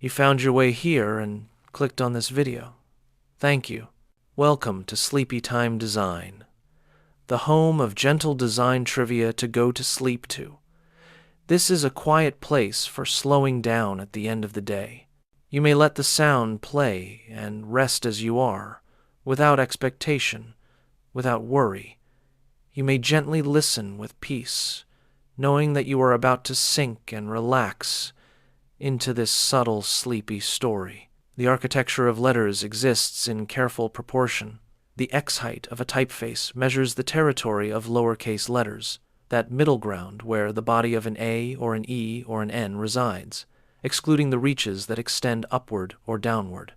You found your way here and clicked on this video. Thank you. Welcome to SleepyTime Design, the home of gentle design trivia to go to sleep to. This is a quiet place for slowing down at the end of the day. You may let the sound play and rest as you are, without expectation, without worry. You may gently listen with peace, knowing that you are about to sink and relax into this subtle, sleepy story. The architecture of letters exists in careful proportion. The X height of a typeface measures the territory of lowercase letters, that middle ground where the body of an A or an E or an N resides, excluding the reaches that extend upward or downward.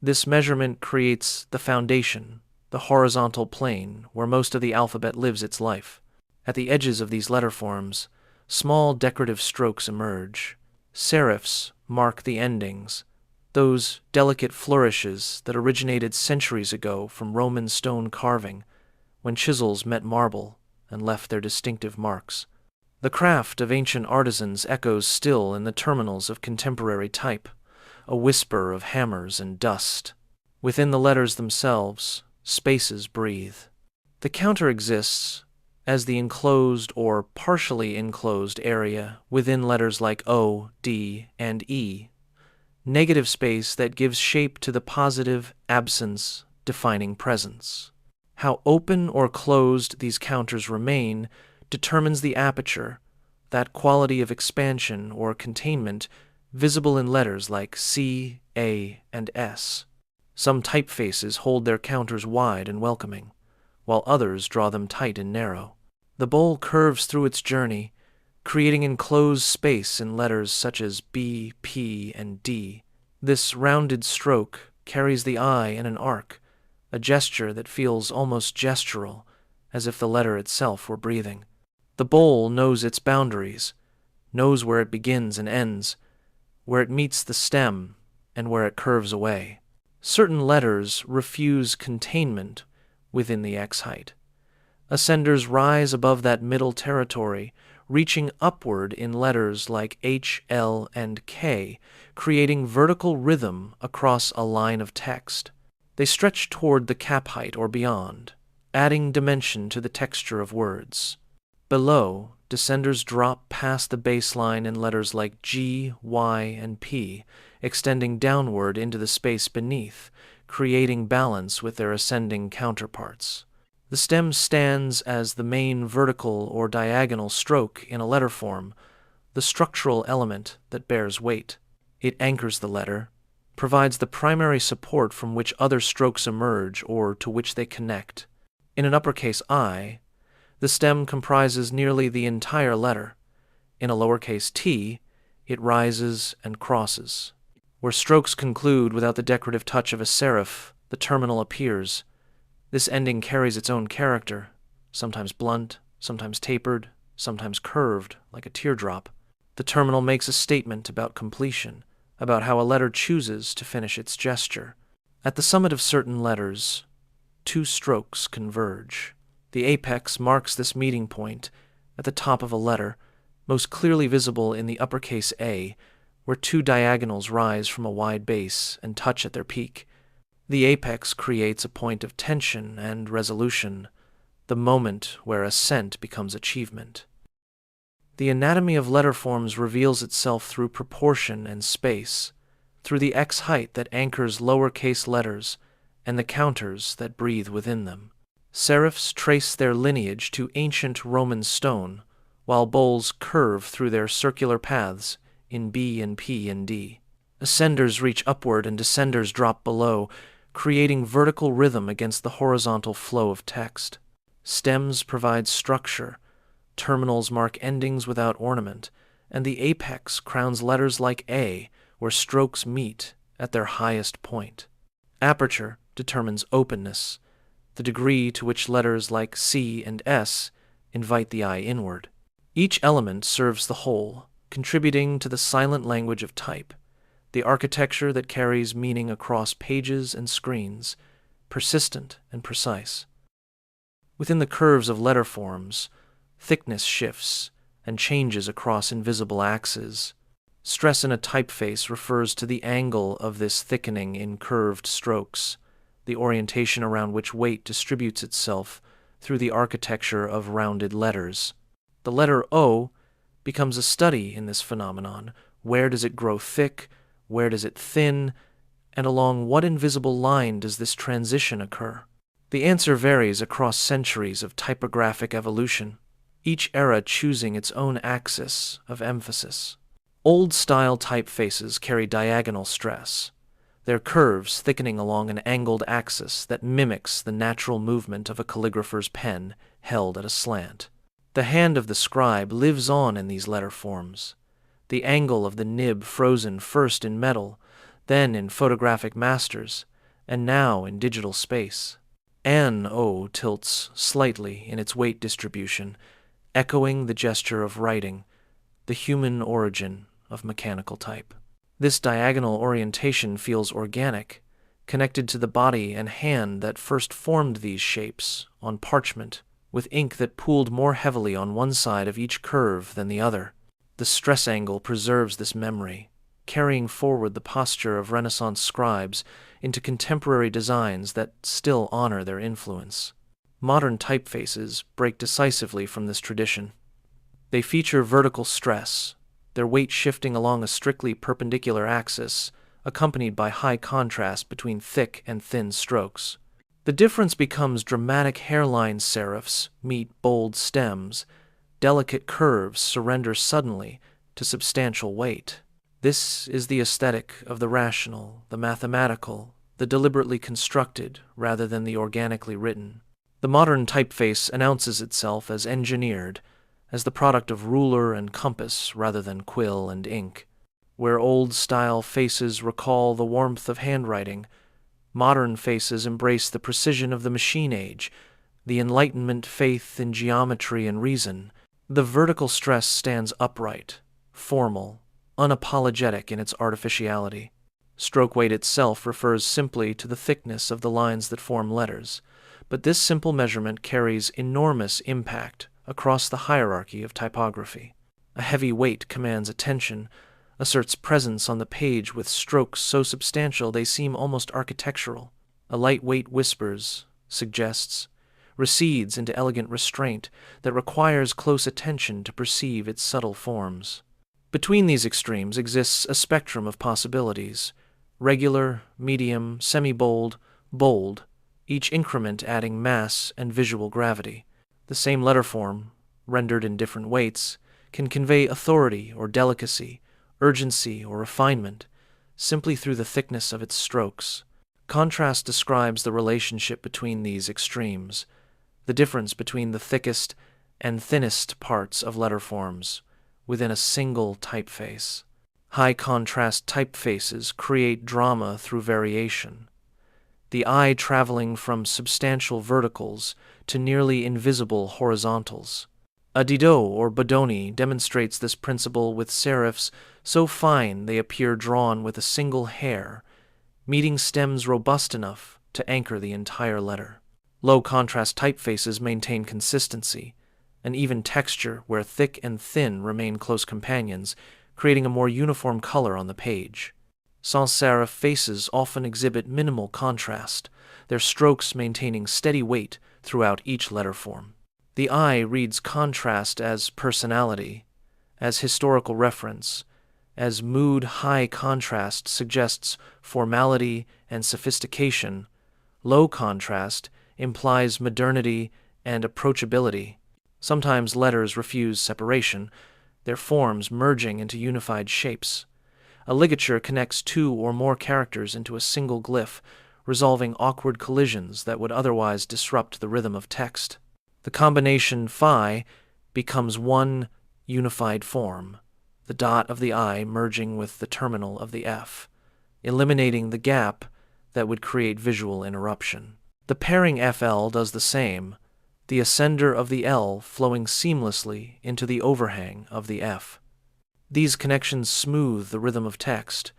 This measurement creates the foundation, the horizontal plane where most of the alphabet lives its life. At the edges of these letter forms, small decorative strokes emerge. Serifs mark the endings, those delicate flourishes that originated centuries ago from Roman stone carving, when chisels met marble and left their distinctive marks. The craft of ancient artisans echoes still in the terminals of contemporary type, a whisper of hammers and dust. Within the letters themselves, spaces breathe. The counter exists as the enclosed or partially enclosed area within letters like O, D, and E, negative space that gives shape to the positive absence defining presence. How open or closed these counters remain determines the aperture, that quality of expansion or containment visible in letters like C, A, and S. Some typefaces hold their counters wide and welcoming, while others draw them tight and narrow. The bowl curves through its journey, creating enclosed space in letters such as B, P, and D. This rounded stroke carries the eye in an arc, a gesture that feels almost gestural, as if the letter itself were breathing. The bowl knows its boundaries, knows where it begins and ends, where it meets the stem, and where it curves away. Certain letters refuse containment within the X height. Ascenders rise above that middle territory, reaching upward in letters like H, L, and K, creating vertical rhythm across a line of text. They stretch toward the cap height or beyond, adding dimension to the texture of words. Below, descenders drop past the baseline in letters like G, Y, and P, extending downward into the space beneath, creating balance with their ascending counterparts. The stem stands as the main vertical or diagonal stroke in a letter form, the structural element that bears weight. It anchors the letter, provides the primary support from which other strokes emerge or to which they connect. In an uppercase I, the stem comprises nearly the entire letter. In a lowercase t, it rises and crosses. Where strokes conclude without the decorative touch of a serif, the terminal appears. This ending carries its own character, sometimes blunt, sometimes tapered, sometimes curved, like a teardrop. The terminal makes a statement about completion, about how a letter chooses to finish its gesture. At the summit of certain letters, two strokes converge. The apex marks this meeting point at the top of a letter, most clearly visible in the uppercase A, where two diagonals rise from a wide base and touch at their peak. The apex creates a point of tension and resolution, the moment where ascent becomes achievement. The anatomy of letter forms reveals itself through proportion and space, through the X height that anchors lowercase letters and the counters that breathe within them. Serifs trace their lineage to ancient Roman stone, while bowls curve through their circular paths in B and P and D. Ascenders reach upward and descenders drop below, creating vertical rhythm against the horizontal flow of text. Stems provide structure, terminals mark endings without ornament, and the apex crowns letters like A, where strokes meet at their highest point. Aperture determines openness, the degree to which letters like C and S invite the eye inward. Each element serves the whole, contributing to the silent language of type, the architecture that carries meaning across pages and screens, persistent and precise. Within the curves of letter forms, thickness shifts and changes across invisible axes. Stress in a typeface refers to the angle of this thickening in curved strokes, the orientation around which weight distributes itself through the architecture of rounded letters. The letter O becomes a study in this phenomenon. Where does it grow thick? Where does it thin? And along what invisible line does this transition occur? The answer varies across centuries of typographic evolution, each era choosing its own axis of emphasis. Old-style typefaces carry diagonal stress, their curves thickening along an angled axis that mimics the natural movement of a calligrapher's pen held at a slant. The hand of the scribe lives on in these letter forms, the angle of the nib frozen first in metal, then in photographic masters, and now in digital space. An O tilts slightly in its weight distribution, echoing the gesture of writing, the human origin of mechanical type. This diagonal orientation feels organic, connected to the body and hand that first formed these shapes on parchment, with ink that pooled more heavily on one side of each curve than the other. The stress angle preserves this memory, carrying forward the posture of Renaissance scribes into contemporary designs that still honor their influence. Modern typefaces break decisively from this tradition. They feature vertical stress, their weight shifting along a strictly perpendicular axis, accompanied by high contrast between thick and thin strokes. The difference becomes dramatic hairline serifs meet bold stems, delicate curves surrender suddenly to substantial weight. This is the aesthetic of the rational, the mathematical, the deliberately constructed rather than the organically written. The modern typeface announces itself as engineered, as the product of ruler and compass rather than quill and ink. Where old-style faces recall the warmth of handwriting, modern faces embrace the precision of the machine age, the Enlightenment faith in geometry and reason. The vertical stress stands upright, formal, unapologetic in its artificiality. Stroke weight itself refers simply to the thickness of the lines that form letters, but this simple measurement carries enormous impact across the hierarchy of typography. A heavy weight commands attention, asserts presence on the page with strokes so substantial they seem almost architectural. A light weight whispers, suggests, recedes into elegant restraint that requires close attention to perceive its subtle forms. Between these extremes exists a spectrum of possibilities: regular, medium, semi-bold, bold, each increment adding mass and visual gravity. The same letter form, rendered in different weights, can convey authority or delicacy, urgency or refinement, simply through the thickness of its strokes. Contrast describes the relationship between these extremes, the difference between the thickest and thinnest parts of letter forms within a single typeface. High-contrast typefaces create drama through variation, the eye traveling from substantial verticals to nearly invisible horizontals. A Didot or Bodoni demonstrates this principle with serifs so fine they appear drawn with a single hair, meeting stems robust enough to anchor the entire letter. Low-contrast typefaces maintain consistency, an even texture where thick and thin remain close companions, creating a more uniform color on the page. Sans-serif faces often exhibit minimal contrast, their strokes maintaining steady weight throughout each letter form. The eye reads contrast as personality, as historical reference, as mood. High contrast suggests formality and sophistication. Low contrast implies modernity and approachability. Sometimes letters refuse separation, their forms merging into unified shapes. A ligature connects two or more characters into a single glyph, resolving awkward collisions that would otherwise disrupt the rhythm of text. The combination phi becomes one unified form, the dot of the I merging with the terminal of the F, eliminating the gap that would create visual interruption. The pairing FL does the same, the ascender of the L flowing seamlessly into the overhang of the F. These connections smooth the rhythm of text,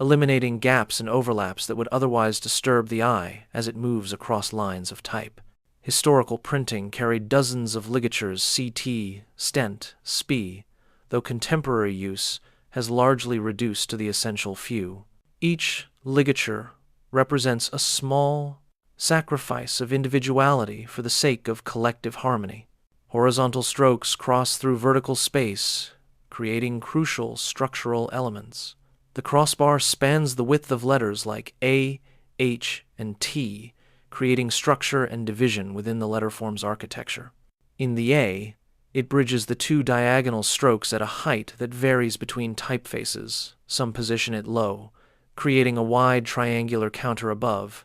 eliminating gaps and overlaps that would otherwise disturb the eye as it moves across lines of type. Historical printing carried dozens of ligatures CT, stent, spi, though contemporary use has largely reduced to the essential few. Each ligature represents a small sacrifice of individuality for the sake of collective harmony. Horizontal strokes cross through vertical space, creating crucial structural elements. The crossbar spans the width of letters like A, H, and T, creating structure and division within the letterforms architecture. In the A, it bridges the two diagonal strokes at a height that varies between typefaces. Some position it low, creating a wide triangular counter above,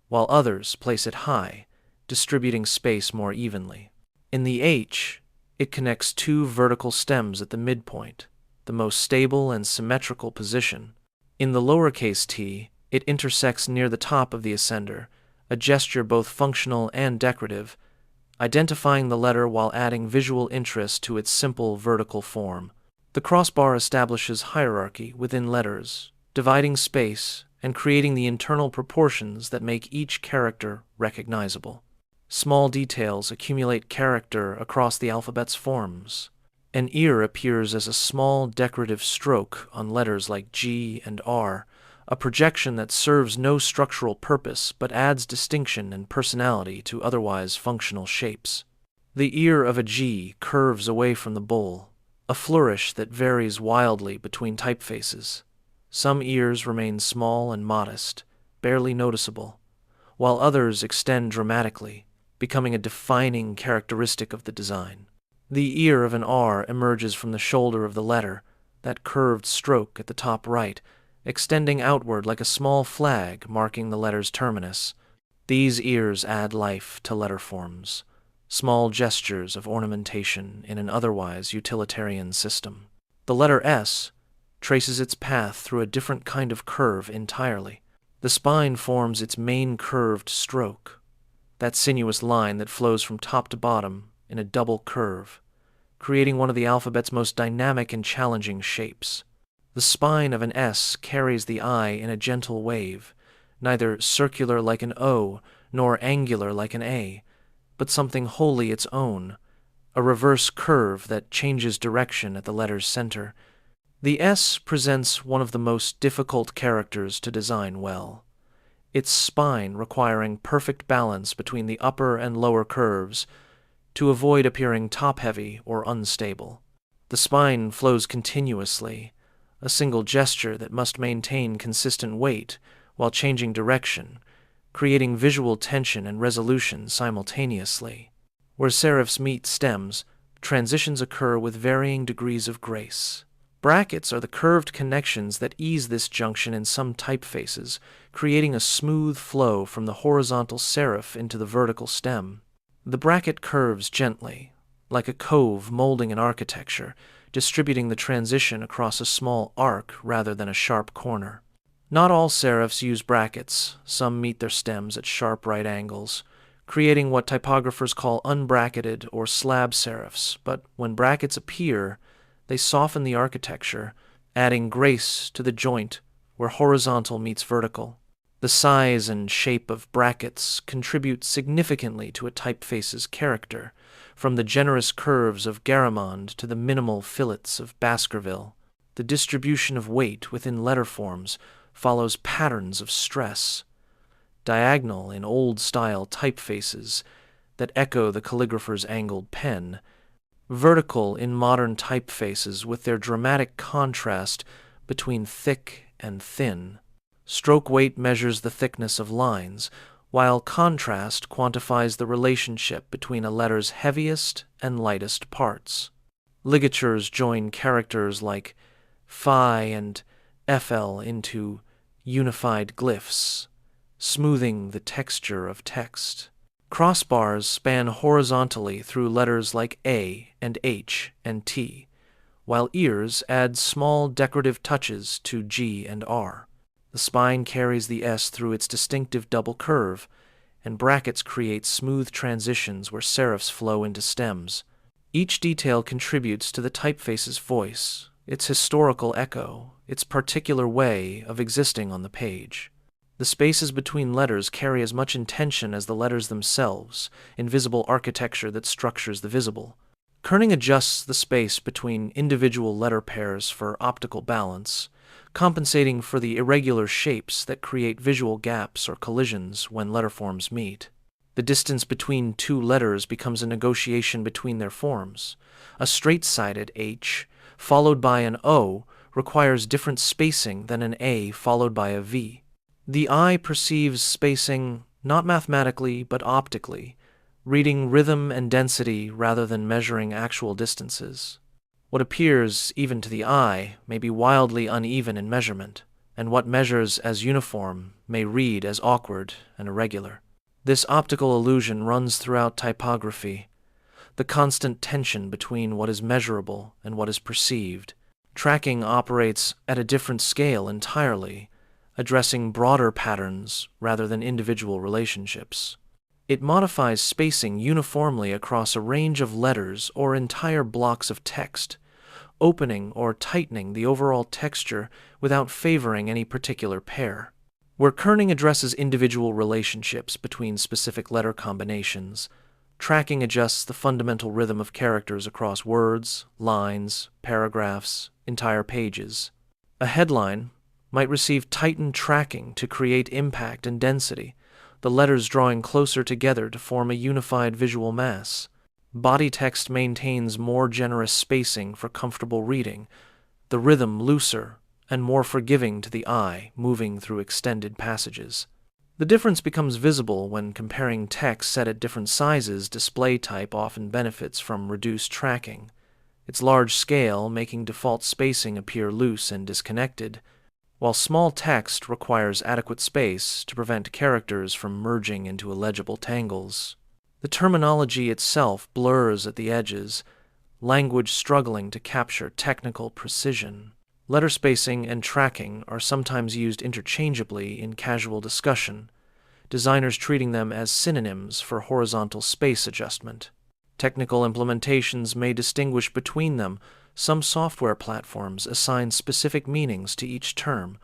while others place it high, distributing space more evenly. In the H, it connects two vertical stems at the midpoint, the most stable and symmetrical position. In the lowercase t, it intersects near the top of the ascender, a gesture both functional and decorative, identifying the letter while adding visual interest to its simple vertical form. The crossbar establishes hierarchy within letters, dividing space and creating the internal proportions that make each character recognizable. Small details accumulate character across the alphabet's forms. An ear appears as a small decorative stroke on letters like G and R, a projection that serves no structural purpose but adds distinction and personality to otherwise functional shapes. The ear of a G curves away from the bowl, a flourish that varies wildly between typefaces. Some ears remain small and modest, barely noticeable, while others extend dramatically, becoming a defining characteristic of the design. The ear of an R emerges from the shoulder of the letter, that curved stroke at the top right, extending outward like a small flag marking the letter's terminus. These ears add life to letterforms, small gestures of ornamentation in an otherwise utilitarian system. The letter S traces its path through a different kind of curve entirely. The spine forms its main curved stroke, that sinuous line that flows from top to bottom in a double curve, creating one of the alphabet's most dynamic and challenging shapes. The spine of an S carries the I in a gentle wave, neither circular like an O nor angular like an A, but something wholly its own, a reverse curve that changes direction at the letter's center. The S presents one of the most difficult characters to design well, its spine requiring perfect balance between the upper and lower curves to avoid appearing top-heavy or unstable. The spine flows continuously, a single gesture that must maintain consistent weight while changing direction, creating visual tension and resolution simultaneously. Where serifs meet stems, transitions occur with varying degrees of grace. Brackets are the curved connections that ease this junction in some typefaces, creating a smooth flow from the horizontal serif into the vertical stem. The bracket curves gently, like a cove molding an architecture, distributing the transition across a small arc rather than a sharp corner. Not all serifs use brackets. Some meet their stems at sharp right angles, creating what typographers call unbracketed or slab serifs, but when brackets appear, they soften the architecture, adding grace to the joint where horizontal meets vertical. The size and shape of brackets contribute significantly to a typeface's character, from the generous curves of Garamond to the minimal fillets of Baskerville. The distribution of weight within letterforms follows patterns of stress, diagonal in old-style typefaces that echo the calligrapher's angled pen, vertical in modern typefaces with their dramatic contrast between thick and thin. Stroke weight measures the thickness of lines, while contrast quantifies the relationship between a letter's heaviest and lightest parts. Ligatures join characters like phi and fl into unified glyphs, smoothing the texture of text. Crossbars span horizontally through letters like A and H and T, while ears add small decorative touches to G and R. The spine carries the S through its distinctive double curve, and brackets create smooth transitions where serifs flow into stems. Each detail contributes to the typeface's voice, its historical echo, its particular way of existing on the page. The spaces between letters carry as much intention as the letters themselves, invisible architecture that structures the visible. Kerning adjusts the space between individual letter pairs for optical balance, compensating for the irregular shapes that create visual gaps or collisions when letterforms meet. The distance between two letters becomes a negotiation between their forms. A straight-sided H, followed by an O, requires different spacing than an A followed by a V. The eye perceives spacing not mathematically but optically, reading rhythm and density rather than measuring actual distances. What appears, even to the eye, may be wildly uneven in measurement, and what measures as uniform may read as awkward and irregular. This optical illusion runs throughout typography, the constant tension between what is measurable and what is perceived. Tracking operates at a different scale entirely, addressing broader patterns rather than individual relationships. It modifies spacing uniformly across a range of letters or entire blocks of text, opening or tightening the overall texture without favoring any particular pair. Where kerning addresses individual relationships between specific letter combinations, tracking adjusts the fundamental rhythm of characters across words, lines, paragraphs, entire pages. A headline might receive tightened tracking to create impact and density, the letters drawing closer together to form a unified visual mass. Body text maintains more generous spacing for comfortable reading, the rhythm looser and more forgiving to the eye moving through extended passages. The difference becomes visible when comparing text set at different sizes. Display type often benefits from reduced tracking, its large scale making default spacing appear loose and disconnected, while small text requires adequate space to prevent characters from merging into illegible tangles. The terminology itself blurs at the edges, language struggling to capture technical precision. Letter spacing and tracking are sometimes used interchangeably in casual discussion, designers treating them as synonyms for horizontal space adjustment. Technical implementations may distinguish between them. Some software platforms assign specific meanings to each term,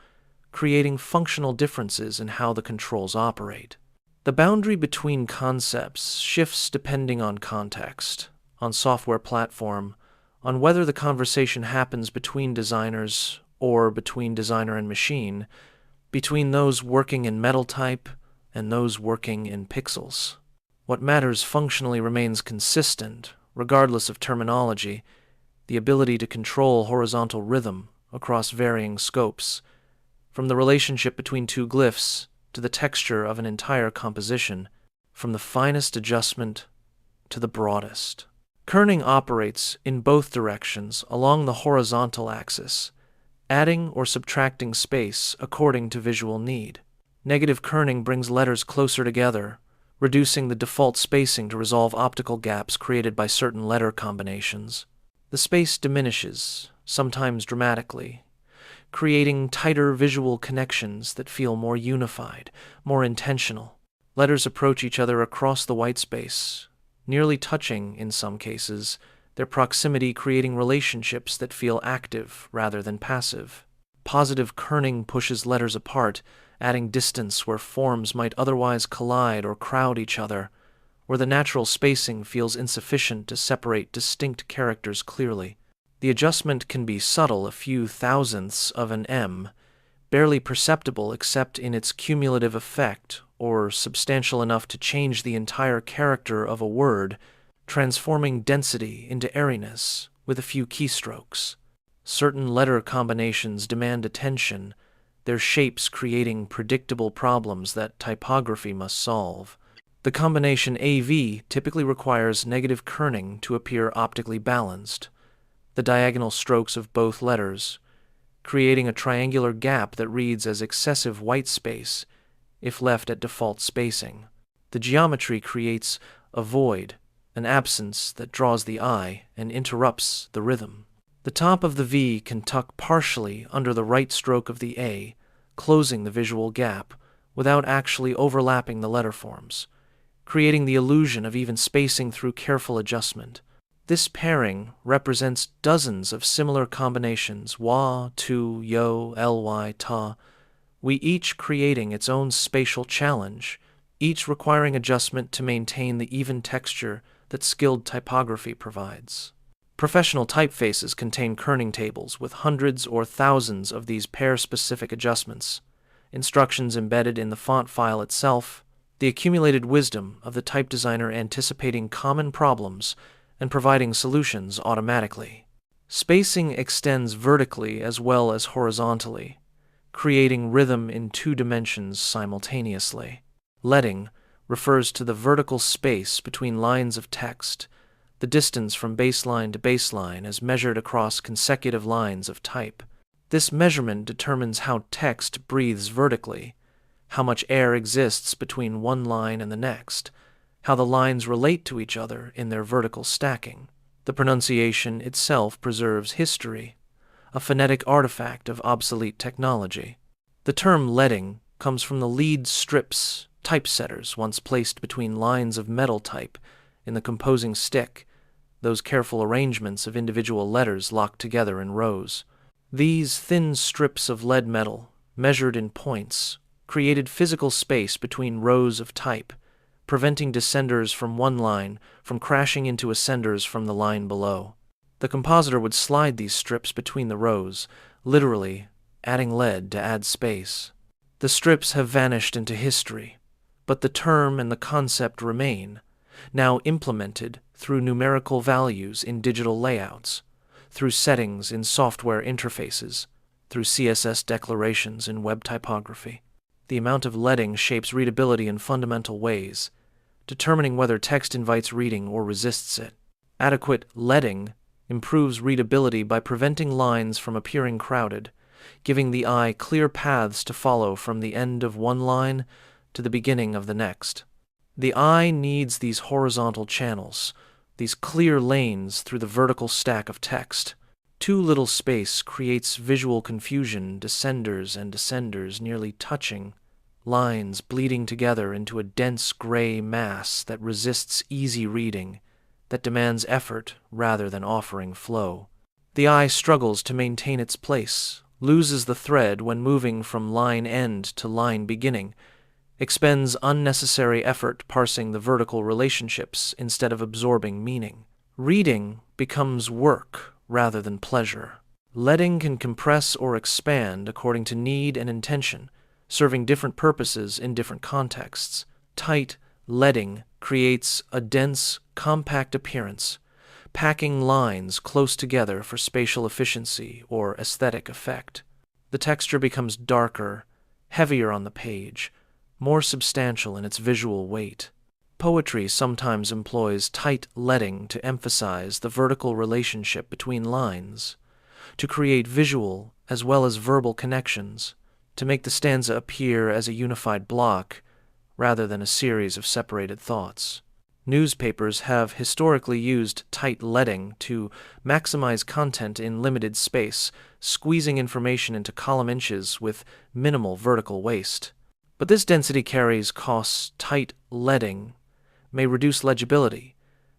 creating functional differences in how the controls operate. The boundary between concepts shifts depending on context, on software platform, on whether the conversation happens between designers or between designer and machine, between those working in metal type and those working in pixels. What matters functionally remains consistent, regardless of terminology, the ability to control horizontal rhythm across varying scopes, from the relationship between two glyphs to the texture of an entire composition, from the finest adjustment to the broadest. Kerning operates in both directions along the horizontal axis, adding or subtracting space according to visual need. Negative kerning brings letters closer together, reducing the default spacing to resolve optical gaps created by certain letter combinations. The space diminishes, sometimes dramatically, creating tighter visual connections that feel more unified, more intentional. Letters approach each other across the white space, nearly touching in some cases, their proximity creating relationships that feel active rather than passive. Positive kerning pushes letters apart, adding distance where forms might otherwise collide or crowd each other, where the natural spacing feels insufficient to separate distinct characters clearly. The adjustment can be subtle, a few thousandths of an M, barely perceptible except in its cumulative effect, or substantial enough to change the entire character of a word, transforming density into airiness with a few keystrokes. Certain letter combinations demand attention, their shapes creating predictable problems that typography must solve. The combination AV typically requires negative kerning to appear optically balanced, the diagonal strokes of both letters, creating a triangular gap that reads as excessive white space if left at default spacing. The geometry creates a void, an absence that draws the eye and interrupts the rhythm. The top of the V can tuck partially under the right stroke of the A, closing the visual gap without actually overlapping the letter forms, creating the illusion of even spacing through careful adjustment. This pairing represents dozens of similar combinations, wa, tu, yo, ly, ta, we each creating its own spatial challenge, each requiring adjustment to maintain the even texture that skilled typography provides. Professional typefaces contain kerning tables with hundreds or thousands of these pair-specific adjustments, instructions embedded in the font file itself, the accumulated wisdom of the type designer anticipating common problems and providing solutions automatically. Spacing extends vertically as well as horizontally, creating rhythm in 2 dimensions simultaneously. Leading refers to the vertical space between lines of text, the distance from baseline to baseline as measured across consecutive lines of type. This measurement determines how text breathes vertically, how much air exists between one line and the next, how the lines relate to each other in their vertical stacking. The pronunciation itself preserves history, a phonetic artifact of obsolete technology. The term leading comes from the lead strips typesetters once placed between lines of metal type in the composing stick, those careful arrangements of individual letters locked together in rows. These thin strips of lead metal, measured in points, created physical space between rows of type, preventing descenders from one line from crashing into ascenders from the line below. The compositor would slide these strips between the rows, literally adding lead to add space. The strips have vanished into history, but the term and the concept remain, now implemented through numerical values in digital layouts, through settings in software interfaces, through CSS declarations in web typography. The amount of leading shapes readability in fundamental ways, determining whether text invites reading or resists it. Adequate leading improves readability by preventing lines from appearing crowded, giving the eye clear paths to follow from the end of one line to the beginning of the next. The eye needs these horizontal channels, these clear lanes through the vertical stack of text. Too little space creates visual confusion, descenders and descenders nearly touching, lines bleeding together into a dense gray mass that resists easy reading, that demands effort rather than offering flow. The eye struggles to maintain its place, loses the thread when moving from line end to line beginning, expends unnecessary effort parsing the vertical relationships instead of absorbing meaning. Reading becomes work rather than pleasure. Leading can compress or expand according to need and intention, serving different purposes in different contexts. Tight leading creates a dense, compact appearance, packing lines close together for spatial efficiency or aesthetic effect. The texture becomes darker, heavier on the page, more substantial in its visual weight. Poetry sometimes employs tight leading to emphasize the vertical relationship between lines, to create visual as well as verbal connections, to make the stanza appear as a unified block rather than a series of separated thoughts. Newspapers have historically used tight leading to maximize content in limited space, squeezing information into column inches with minimal vertical waste. But this density carries costs. Tight leading may reduce legibility,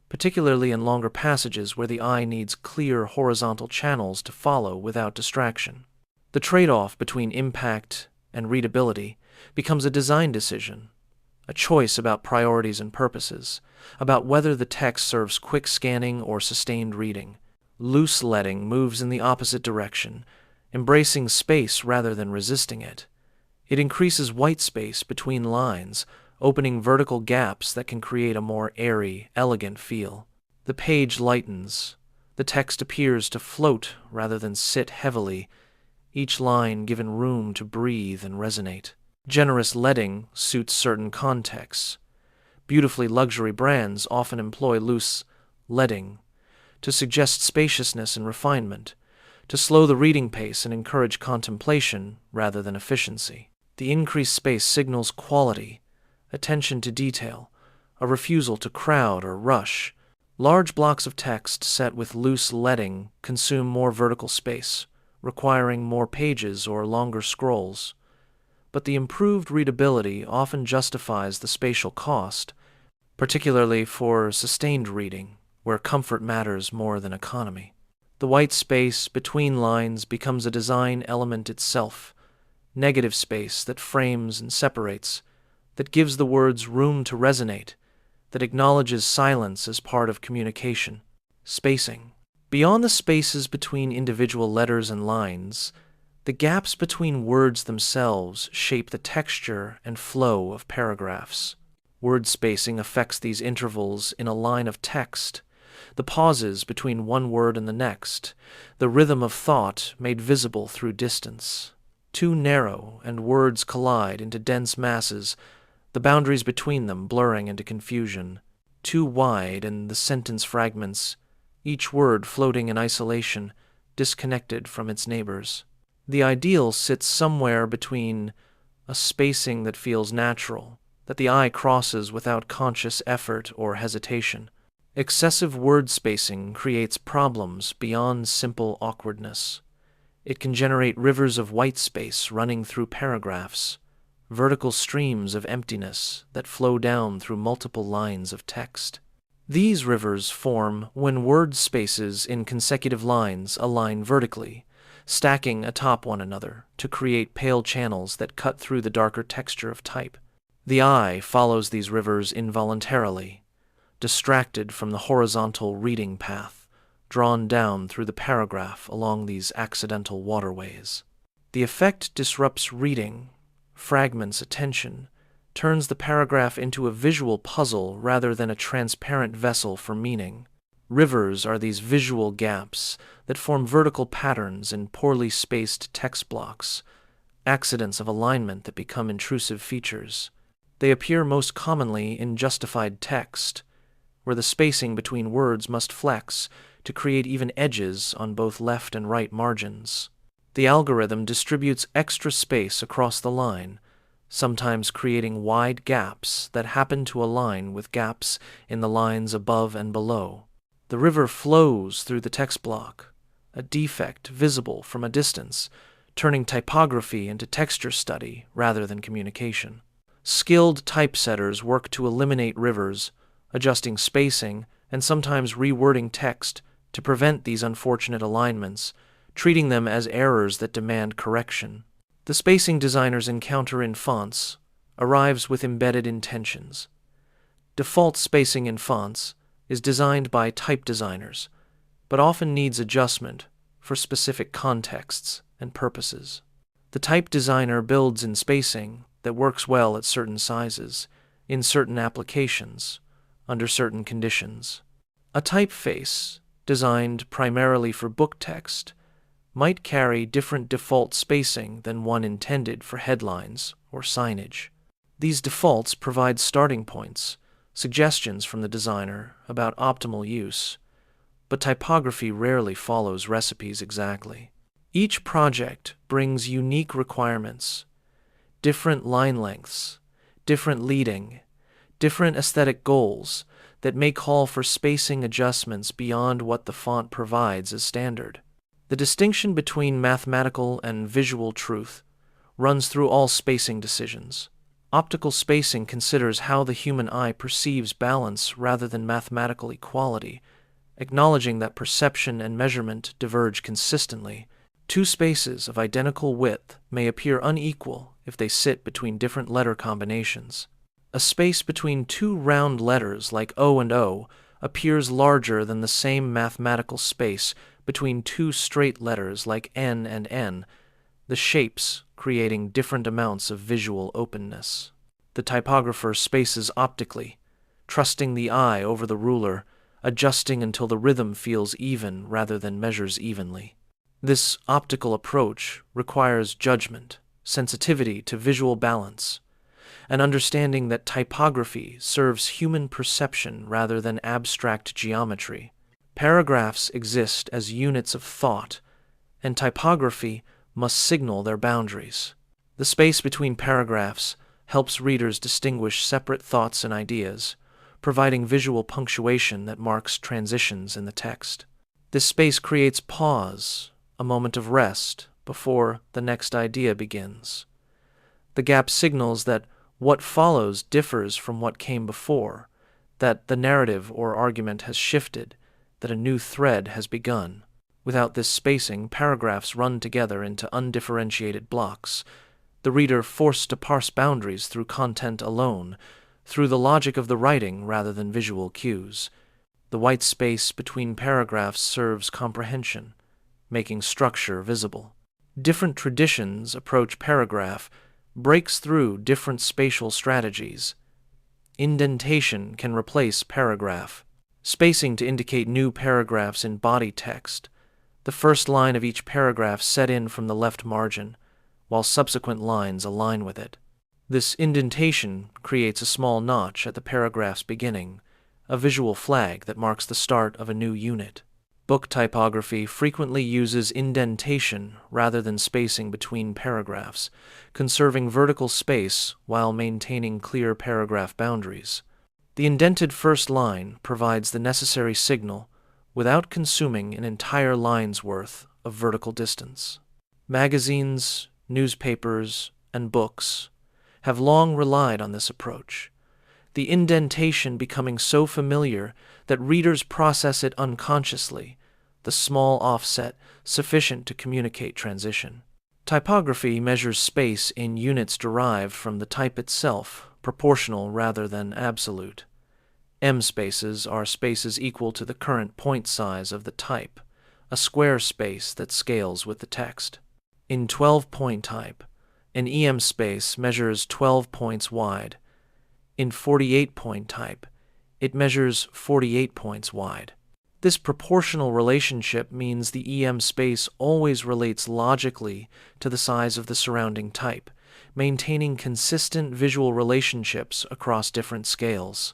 particularly in longer passages where the eye needs clear horizontal channels to follow without distraction. The trade-off between impact and readability becomes a design decision, a choice about priorities and purposes, about whether the text serves quick scanning or sustained reading. Loose leading moves in the opposite direction, embracing space rather than resisting it. It increases white space between lines, opening vertical gaps that can create a more airy, elegant feel. The page lightens. The text appears to float rather than sit heavily, each line given room to breathe and resonate. Generous leading suits certain contexts. Beautifully luxury brands often employ loose leading to suggest spaciousness and refinement, to slow the reading pace and encourage contemplation rather than efficiency. The increased space signals quality, attention to detail, a refusal to crowd or rush. Large blocks of text set with loose leading consume more vertical space, requiring more pages or longer scrolls. But the improved readability often justifies the spatial cost, particularly for sustained reading, where comfort matters more than economy. The white space between lines becomes a design element itself, negative space that frames and separates, that gives the words room to resonate, that acknowledges silence as part of communication. Spacing. Beyond the spaces between individual letters and lines, the gaps between words themselves shape the texture and flow of paragraphs. Word spacing affects these intervals in a line of text, the pauses between one word and the next, the rhythm of thought made visible through distance. Too narrow, and words collide into dense masses, the boundaries between them blurring into confusion. Too wide, and the sentence fragments, each word floating in isolation, disconnected from its neighbors. The ideal sits somewhere between a spacing that feels natural, that the eye crosses without conscious effort or hesitation. Excessive word spacing creates problems beyond simple awkwardness. It can generate rivers of white space running through paragraphs, vertical streams of emptiness that flow down through multiple lines of text. These rivers form when word spaces in consecutive lines align vertically, stacking atop one another to create pale channels that cut through the darker texture of type. The eye follows these rivers involuntarily, distracted from the horizontal reading path, drawn down through the paragraph along these accidental waterways. The effect disrupts reading, fragments attention, turns the paragraph into a visual puzzle rather than a transparent vessel for meaning. Rivers are these visual gaps that form vertical patterns in poorly spaced text blocks, accidents of alignment that become intrusive features. They appear most commonly in justified text, where the spacing between words must flex to create even edges on both left and right margins. The algorithm distributes extra space across the line, sometimes creating wide gaps that happen to align with gaps in the lines above and below. The river flows through the text block, a defect visible from a distance, turning typography into texture study rather than communication. Skilled typesetters work to eliminate rivers, adjusting spacing and sometimes rewording text to prevent these unfortunate alignments, treating them as errors that demand correction. The spacing designers encounter in fonts arrives with embedded intentions. Default spacing in fonts is designed by type designers, but often needs adjustment for specific contexts and purposes. The type designer builds in spacing that works well at certain sizes, in certain applications, under certain conditions. A typeface, designed primarily for book text, might carry different default spacing than one intended for headlines or signage. These defaults provide starting points, suggestions from the designer about optimal use, but typography rarely follows recipes exactly. Each project brings unique requirements, different line lengths, different leading, different aesthetic goals that may call for spacing adjustments beyond what the font provides as standard. The distinction between mathematical and visual truth runs through all spacing decisions. Optical spacing considers how the human eye perceives balance rather than mathematical equality, acknowledging that perception and measurement diverge consistently. Two spaces of identical width may appear unequal if they sit between different letter combinations. A space between two round letters like O and O appears larger than the same mathematical space between two straight letters like N and N, the shapes creating different amounts of visual openness. The typographer spaces optically, trusting the eye over the ruler, adjusting until the rhythm feels even rather than measures evenly. This optical approach requires judgment, sensitivity to visual balance, an understanding that typography serves human perception rather than abstract geometry. Paragraphs exist as units of thought, and typography must signal their boundaries. The space between paragraphs helps readers distinguish separate thoughts and ideas, providing visual punctuation that marks transitions in the text. This space creates pause, a moment of rest, before the next idea begins. The gap signals that what follows differs from what came before, that the narrative or argument has shifted, that a new thread has begun. Without this spacing, paragraphs run together into undifferentiated blocks, the reader forced to parse boundaries through content alone, through the logic of the writing rather than visual cues. The white space between paragraphs serves comprehension, making structure visible. Different traditions approach paragraph breaks through different spatial strategies. Indentation can replace paragraph. Spacing to indicate new paragraphs in body text. The first line of each paragraph set in from the left margin, while subsequent lines align with it. This indentation creates a small notch at the paragraph's beginning, a visual flag that marks the start of a new unit. Book typography frequently uses indentation rather than spacing between paragraphs, conserving vertical space while maintaining clear paragraph boundaries. The indented first line provides the necessary signal without consuming an entire line's worth of vertical distance. Magazines, newspapers, and books have long relied on this approach, the indentation becoming so familiar that readers process it unconsciously, the small offset sufficient to communicate transition. Typography measures space in units derived from the type itself, proportional rather than absolute. M spaces are spaces equal to the current point size of the type, a square space that scales with the text. In 12-point type, an EM space measures 12 points wide. In 48-point type, it measures 48 points wide. This proportional relationship means the EM space always relates logically to the size of the surrounding type, maintaining consistent visual relationships across different scales.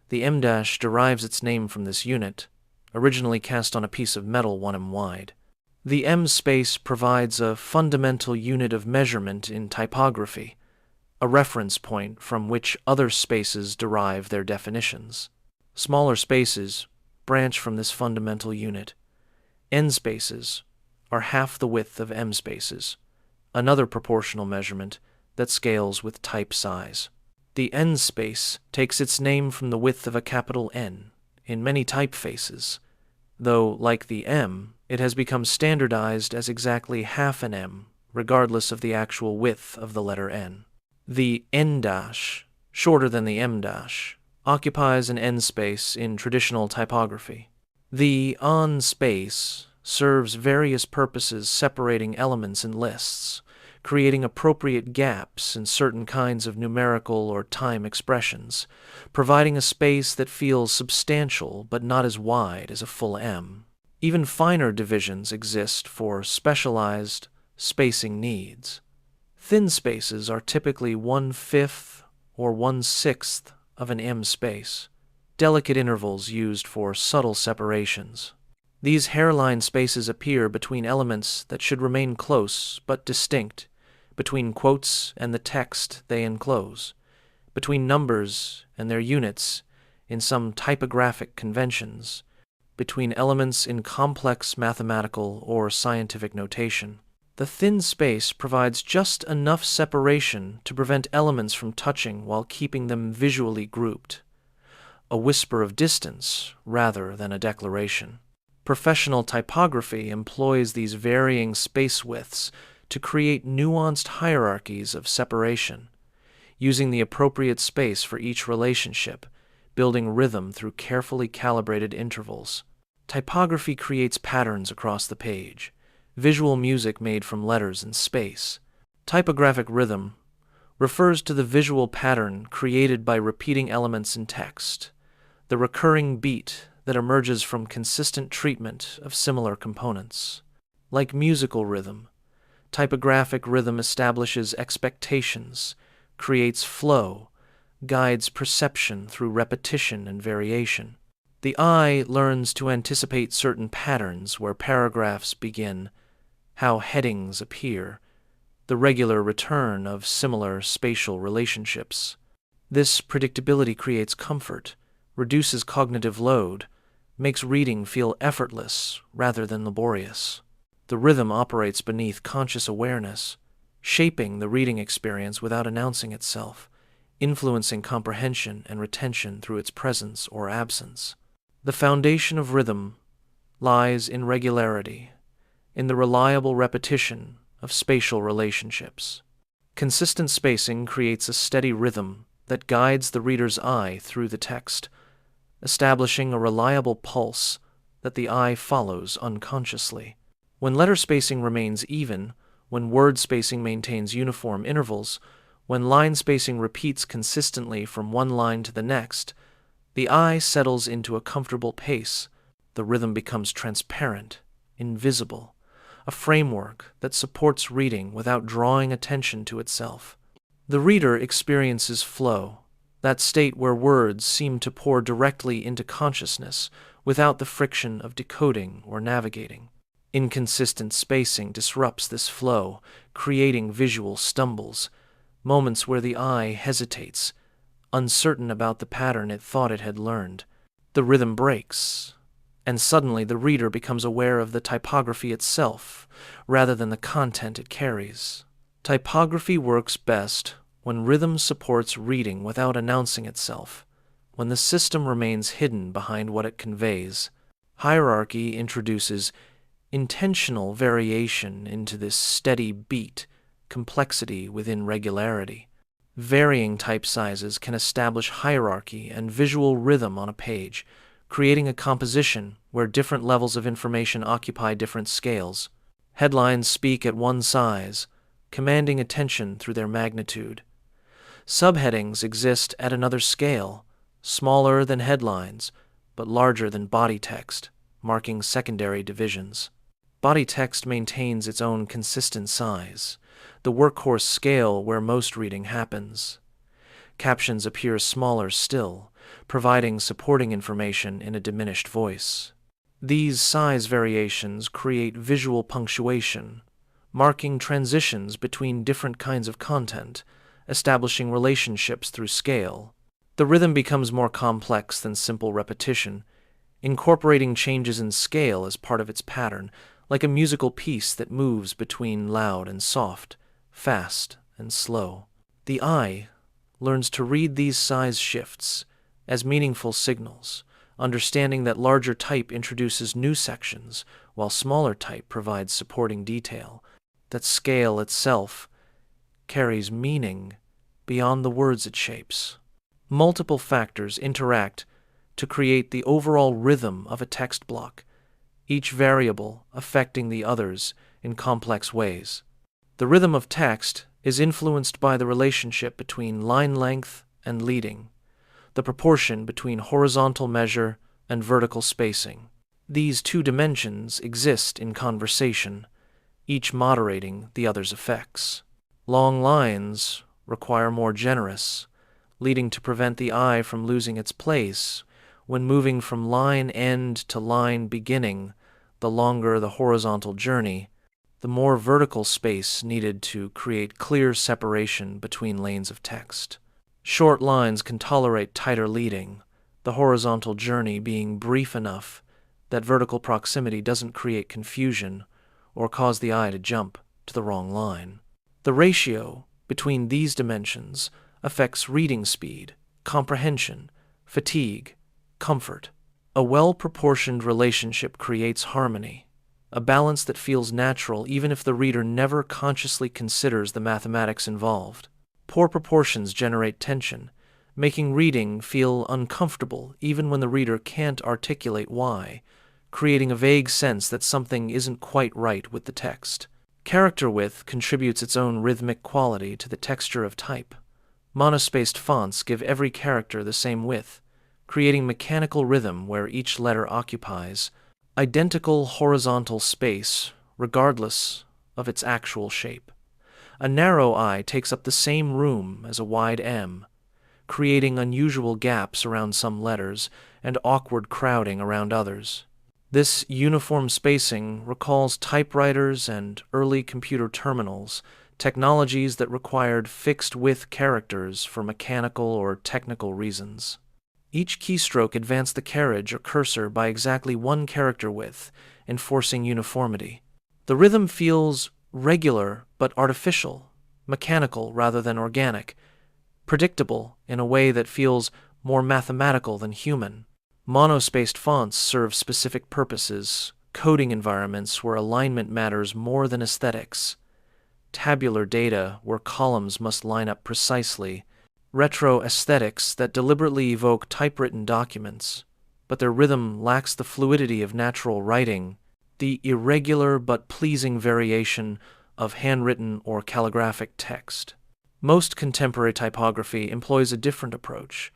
The M- derives its name from this unit, originally cast on a piece of metal 1 wide. The M space provides a fundamental unit of measurement in typography, a reference point from which other spaces derive their definitions. Smaller spaces branch from this fundamental unit. N spaces are half the width of M spaces, another proportional measurement that scales with type size. The N space takes its name from the width of a capital N in many typefaces, though, like the M, it has become standardized as exactly half an M, regardless of the actual width of the letter N. The N-, shorter than the M-, occupies an N space in traditional typography. The on space serves various purposes separating elements in lists, creating appropriate gaps in certain kinds of numerical or time expressions, providing a space that feels substantial but not as wide as a full M. Even finer divisions exist for specialized spacing needs. Thin spaces are typically 1/5 or 1/6 of an M space, delicate intervals used for subtle separations. These hairline spaces appear between elements that should remain close but distinct, between quotes and the text they enclose, between numbers and their units in some typographic conventions, between elements in complex mathematical or scientific notation. The thin space provides just enough separation to prevent elements from touching while keeping them visually grouped, a whisper of distance rather than a declaration. Professional typography employs these varying space widths to create nuanced hierarchies of separation, using the appropriate space for each relationship, building rhythm through carefully calibrated intervals. Typography creates patterns across the page, visual music made from letters and space. Typographic rhythm refers to the visual pattern created by repeating elements in text, the recurring beat that emerges from consistent treatment of similar components. Like musical rhythm, typographic rhythm establishes expectations, creates flow, guides perception through repetition and variation. The eye learns to anticipate certain patterns where paragraphs begin, how headings appear, the regular return of similar spatial relationships. This predictability creates comfort, reduces cognitive load, makes reading feel effortless rather than laborious. The rhythm operates beneath conscious awareness, shaping the reading experience without announcing itself, influencing comprehension and retention through its presence or absence. The foundation of rhythm lies in regularity, in the reliable repetition of spatial relationships. Consistent spacing creates a steady rhythm that guides the reader's eye through the text, establishing a reliable pulse that the eye follows unconsciously. When letter spacing remains even, when word spacing maintains uniform intervals, when line spacing repeats consistently from one line to the next, the eye settles into a comfortable pace. The rhythm becomes transparent, invisible, a framework that supports reading without drawing attention to itself. The reader experiences flow, that state where words seem to pour directly into consciousness without the friction of decoding or navigating. Inconsistent spacing disrupts this flow, creating visual stumbles, moments where the eye hesitates, uncertain about the pattern it thought it had learned. The rhythm breaks, and suddenly the reader becomes aware of the typography itself rather than the content it carries. Typography works best when rhythm supports reading without announcing itself, when the system remains hidden behind what it conveys. Hierarchy introduces intentional variation into this steady beat, complexity within regularity. Varying type sizes can establish hierarchy and visual rhythm on a page, creating a composition where different levels of information occupy different scales. Headlines speak at one size, commanding attention through their magnitude. Subheadings exist at another scale, smaller than headlines, but larger than body text, marking secondary divisions. Body text maintains its own consistent size, the workhorse scale where most reading happens. Captions appear smaller still, providing supporting information in a diminished voice. These size variations create visual punctuation, marking transitions between different kinds of content, establishing relationships through scale. The rhythm becomes more complex than simple repetition, incorporating changes in scale as part of its pattern, like a musical piece that moves between loud and soft, fast and slow. The eye learns to read these size shifts as meaningful signals, understanding that larger type introduces new sections, while smaller type provides supporting detail. That scale itself carries meaning beyond the words it shapes. Multiple factors interact to create the overall rhythm of a text block, each variable affecting the others in complex ways. The rhythm of text is influenced by the relationship between line length and leading, the proportion between horizontal measure and vertical spacing. These two dimensions exist in conversation, each moderating the other's effects. Long lines require more generous, leading to prevent the eye from losing its place. When moving from line end to line beginning, the longer the horizontal journey, the more vertical space needed to create clear separation between lanes of text. Short lines can tolerate tighter leading, the horizontal journey being brief enough that vertical proximity doesn't create confusion or cause the eye to jump to the wrong line. The ratio between these dimensions affects reading speed, comprehension, fatigue, comfort. A well-proportioned relationship creates harmony, a balance that feels natural even if the reader never consciously considers the mathematics involved. Poor proportions generate tension, making reading feel uncomfortable even when the reader can't articulate why, creating a vague sense that something isn't quite right with the text. Character width contributes its own rhythmic quality to the texture of type. Monospaced fonts give every character the same width, creating mechanical rhythm where each letter occupies identical horizontal space regardless of its actual shape. A narrow I takes up the same room as a wide M, creating unusual gaps around some letters and awkward crowding around others. This uniform spacing recalls typewriters and early computer terminals, technologies that required fixed-width characters for mechanical or technical reasons. Each keystroke advanced the carriage or cursor by exactly one character width, enforcing uniformity. The rhythm feels regular but artificial, mechanical rather than organic, predictable in a way that feels more mathematical than human. Monospaced fonts serve specific purposes, coding environments where alignment matters more than aesthetics, tabular data where columns must line up precisely, retro aesthetics that deliberately evoke typewritten documents, but their rhythm lacks the fluidity of natural writing, the irregular but pleasing variation of handwritten or calligraphic text. Most contemporary typography employs a different approach,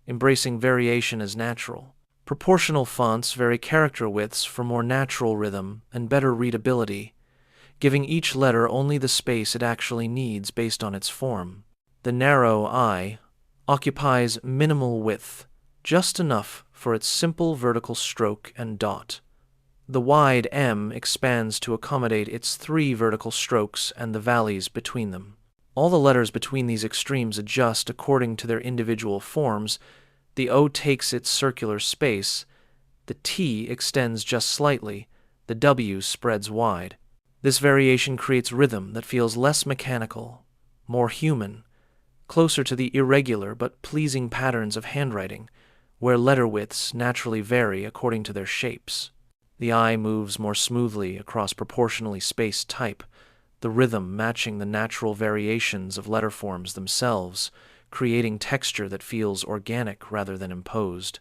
embracing variation as natural. Proportional fonts vary character widths for more natural rhythm and better readability, giving each letter only the space it actually needs based on its form. The narrow I occupies minimal width, just enough for its simple vertical stroke and dot. The wide M expands to accommodate its 3 vertical strokes and the valleys between them. All the letters between these extremes adjust according to their individual forms. The O takes its circular space, the T extends just slightly, the W spreads wide. This variation creates rhythm that feels less mechanical, more human, closer to the irregular but pleasing patterns of handwriting, where letter widths naturally vary according to their shapes. The I moves more smoothly across proportionally spaced type, the rhythm matching the natural variations of letterforms themselves, creating texture that feels organic rather than imposed.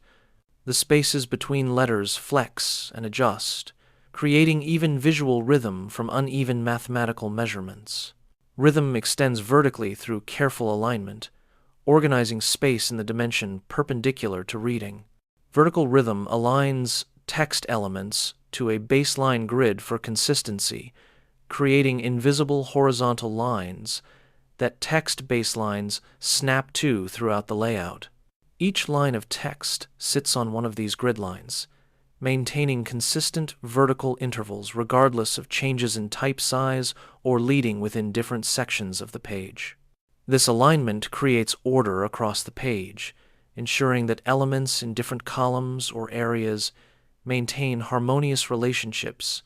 The spaces between letters flex and adjust, creating even visual rhythm from uneven mathematical measurements. Rhythm extends vertically through careful alignment, organizing space in the dimension perpendicular to reading. Vertical rhythm aligns text elements to a baseline grid for consistency, creating invisible horizontal lines that text baselines snap to throughout the layout. Each line of text sits on one of these grid lines, maintaining consistent vertical intervals regardless of changes in type size or leading within different sections of the page. This alignment creates order across the page, ensuring that elements in different columns or areas maintain harmonious relationships,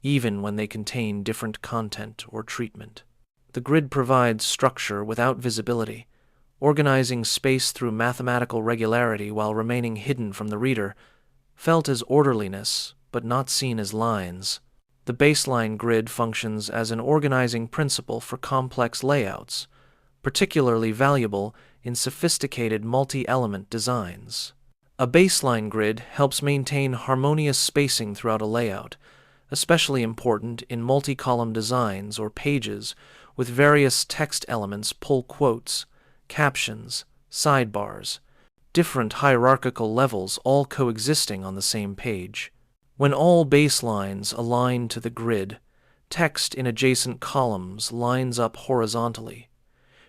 even when they contain different content or treatment. The grid provides structure without visibility, organizing space through mathematical regularity while remaining hidden from the reader, felt as orderliness but not seen as lines. The baseline grid functions as an organizing principle for complex layouts, particularly valuable in sophisticated multi-element designs. A baseline grid helps maintain harmonious spacing throughout a layout, especially important in multi-column designs or pages with various text elements, pull quotes, captions, sidebars, different hierarchical levels all coexisting on the same page. When all baselines align to the grid, text in adjacent columns lines up horizontally,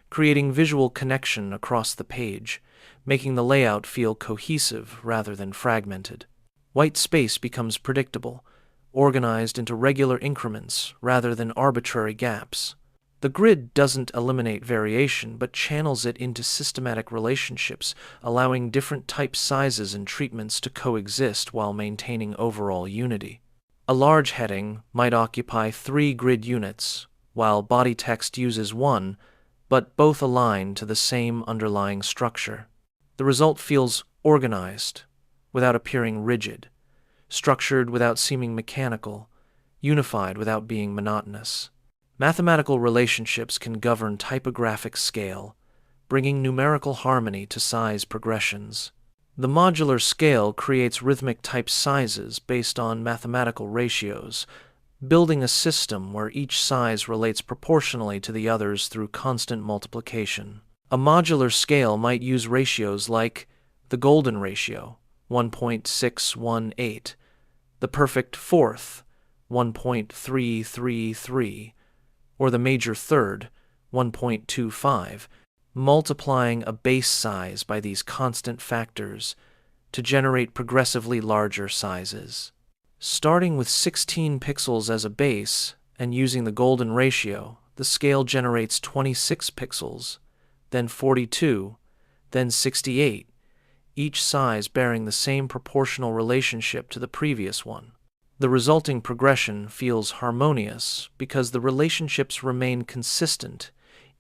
creating visual connection across the page, making the layout feel cohesive rather than fragmented. White space becomes predictable, organized into regular increments rather than arbitrary gaps. The grid doesn't eliminate variation, but channels it into systematic relationships, allowing different type sizes and treatments to coexist while maintaining overall unity. A large heading might occupy 3 grid units, while body text uses 1, but both align to the same underlying structure. The result feels organized, without appearing rigid, structured without seeming mechanical, unified without being monotonous. Mathematical relationships can govern typographic scale, bringing numerical harmony to size progressions. The modular scale creates rhythmic type sizes based on mathematical ratios, building a system where each size relates proportionally to the others through constant multiplication. A modular scale might use ratios like the golden ratio, 1.618, the perfect fourth, 1.333, or the major third, 1.25, multiplying a base size by these constant factors to generate progressively larger sizes. Starting with 16 pixels as a base and using the golden ratio, the scale generates 26 pixels, then 42, then 68, each size bearing the same proportional relationship to the previous one. The resulting progression feels harmonious because the relationships remain consistent.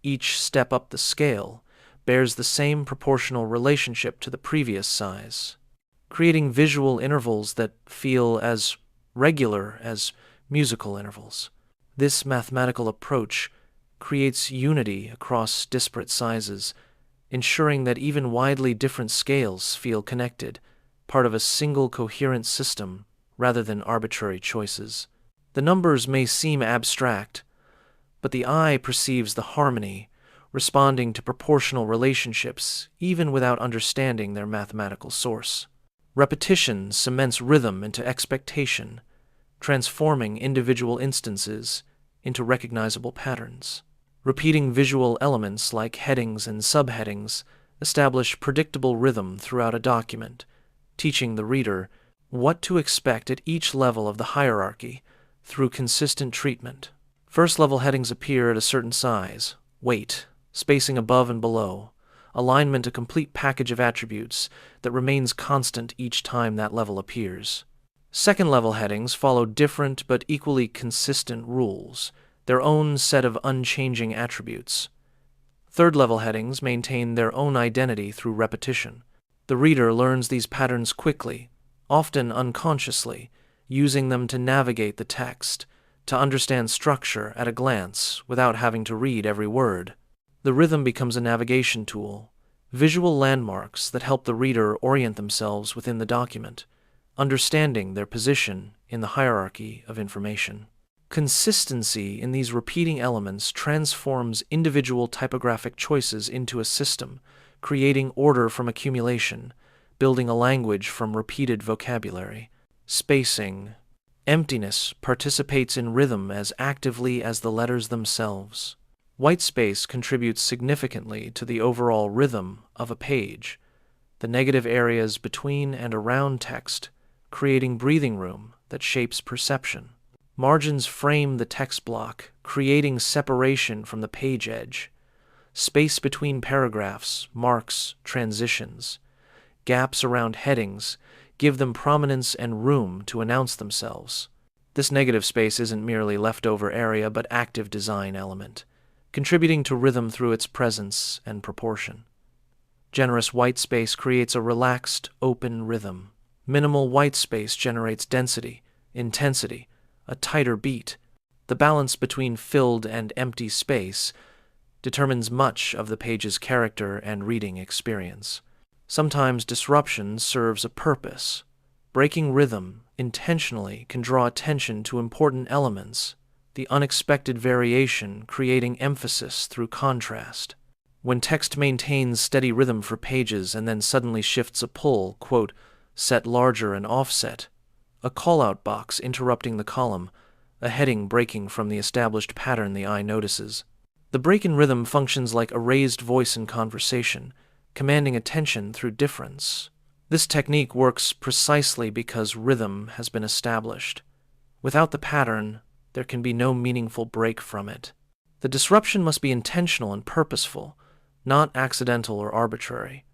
Each step up the scale bears the same proportional relationship to the previous size, creating visual intervals that feel as regular as musical intervals. This mathematical approach creates unity across disparate sizes, ensuring that even widely different scales feel connected, part of a single coherent system rather than arbitrary choices. The numbers may seem abstract, but the eye perceives the harmony, responding to proportional relationships even without understanding their mathematical source. Repetition cements rhythm into expectation, transforming individual instances into recognizable patterns. Repeating visual elements like headings and subheadings establish predictable rhythm throughout a document, teaching the reader what to expect at each level of the hierarchy through consistent treatment. First-level headings appear at a certain size, weight, spacing above and below, alignment a complete package of attributes that remains constant each time that level appears. Second-level headings follow different but equally consistent rules, their own set of unchanging attributes. Third-level headings maintain their own identity through repetition. The reader learns these patterns quickly, often unconsciously, using them to navigate the text, to understand structure at a glance without having to read every word. The rhythm becomes a navigation tool, visual landmarks that help the reader orient themselves within the document, understanding their position in the hierarchy of information. Consistency in these repeating elements transforms individual typographic choices into a system, creating order from accumulation, building a language from repeated vocabulary. Spacing. Emptiness participates in rhythm as actively as the letters themselves. White space contributes significantly to the overall rhythm of a page, the negative areas between and around text, creating breathing room that shapes perception. Margins frame the text block, creating separation from the page edge. Space between paragraphs marks transitions. Gaps around headings give them prominence and room to announce themselves. This negative space isn't merely leftover area but active design element, contributing to rhythm through its presence and proportion. Generous white space creates a relaxed, open rhythm. Minimal white space generates density, intensity, a tighter beat. The balance between filled and empty space determines much of the page's character and reading experience. Sometimes disruption serves a purpose. Breaking rhythm intentionally can draw attention to important elements, the unexpected variation creating emphasis through contrast. When text maintains steady rhythm for pages and then suddenly shifts a pull, quote, set larger and offset, a call-out box interrupting the column, a heading breaking from the established pattern the eye notices. The break in rhythm functions like a raised voice in conversation, commanding attention through difference. This technique works precisely because rhythm has been established. Without the pattern, there can be no meaningful break from it. The disruption must be intentional and purposeful, not accidental or arbitrary.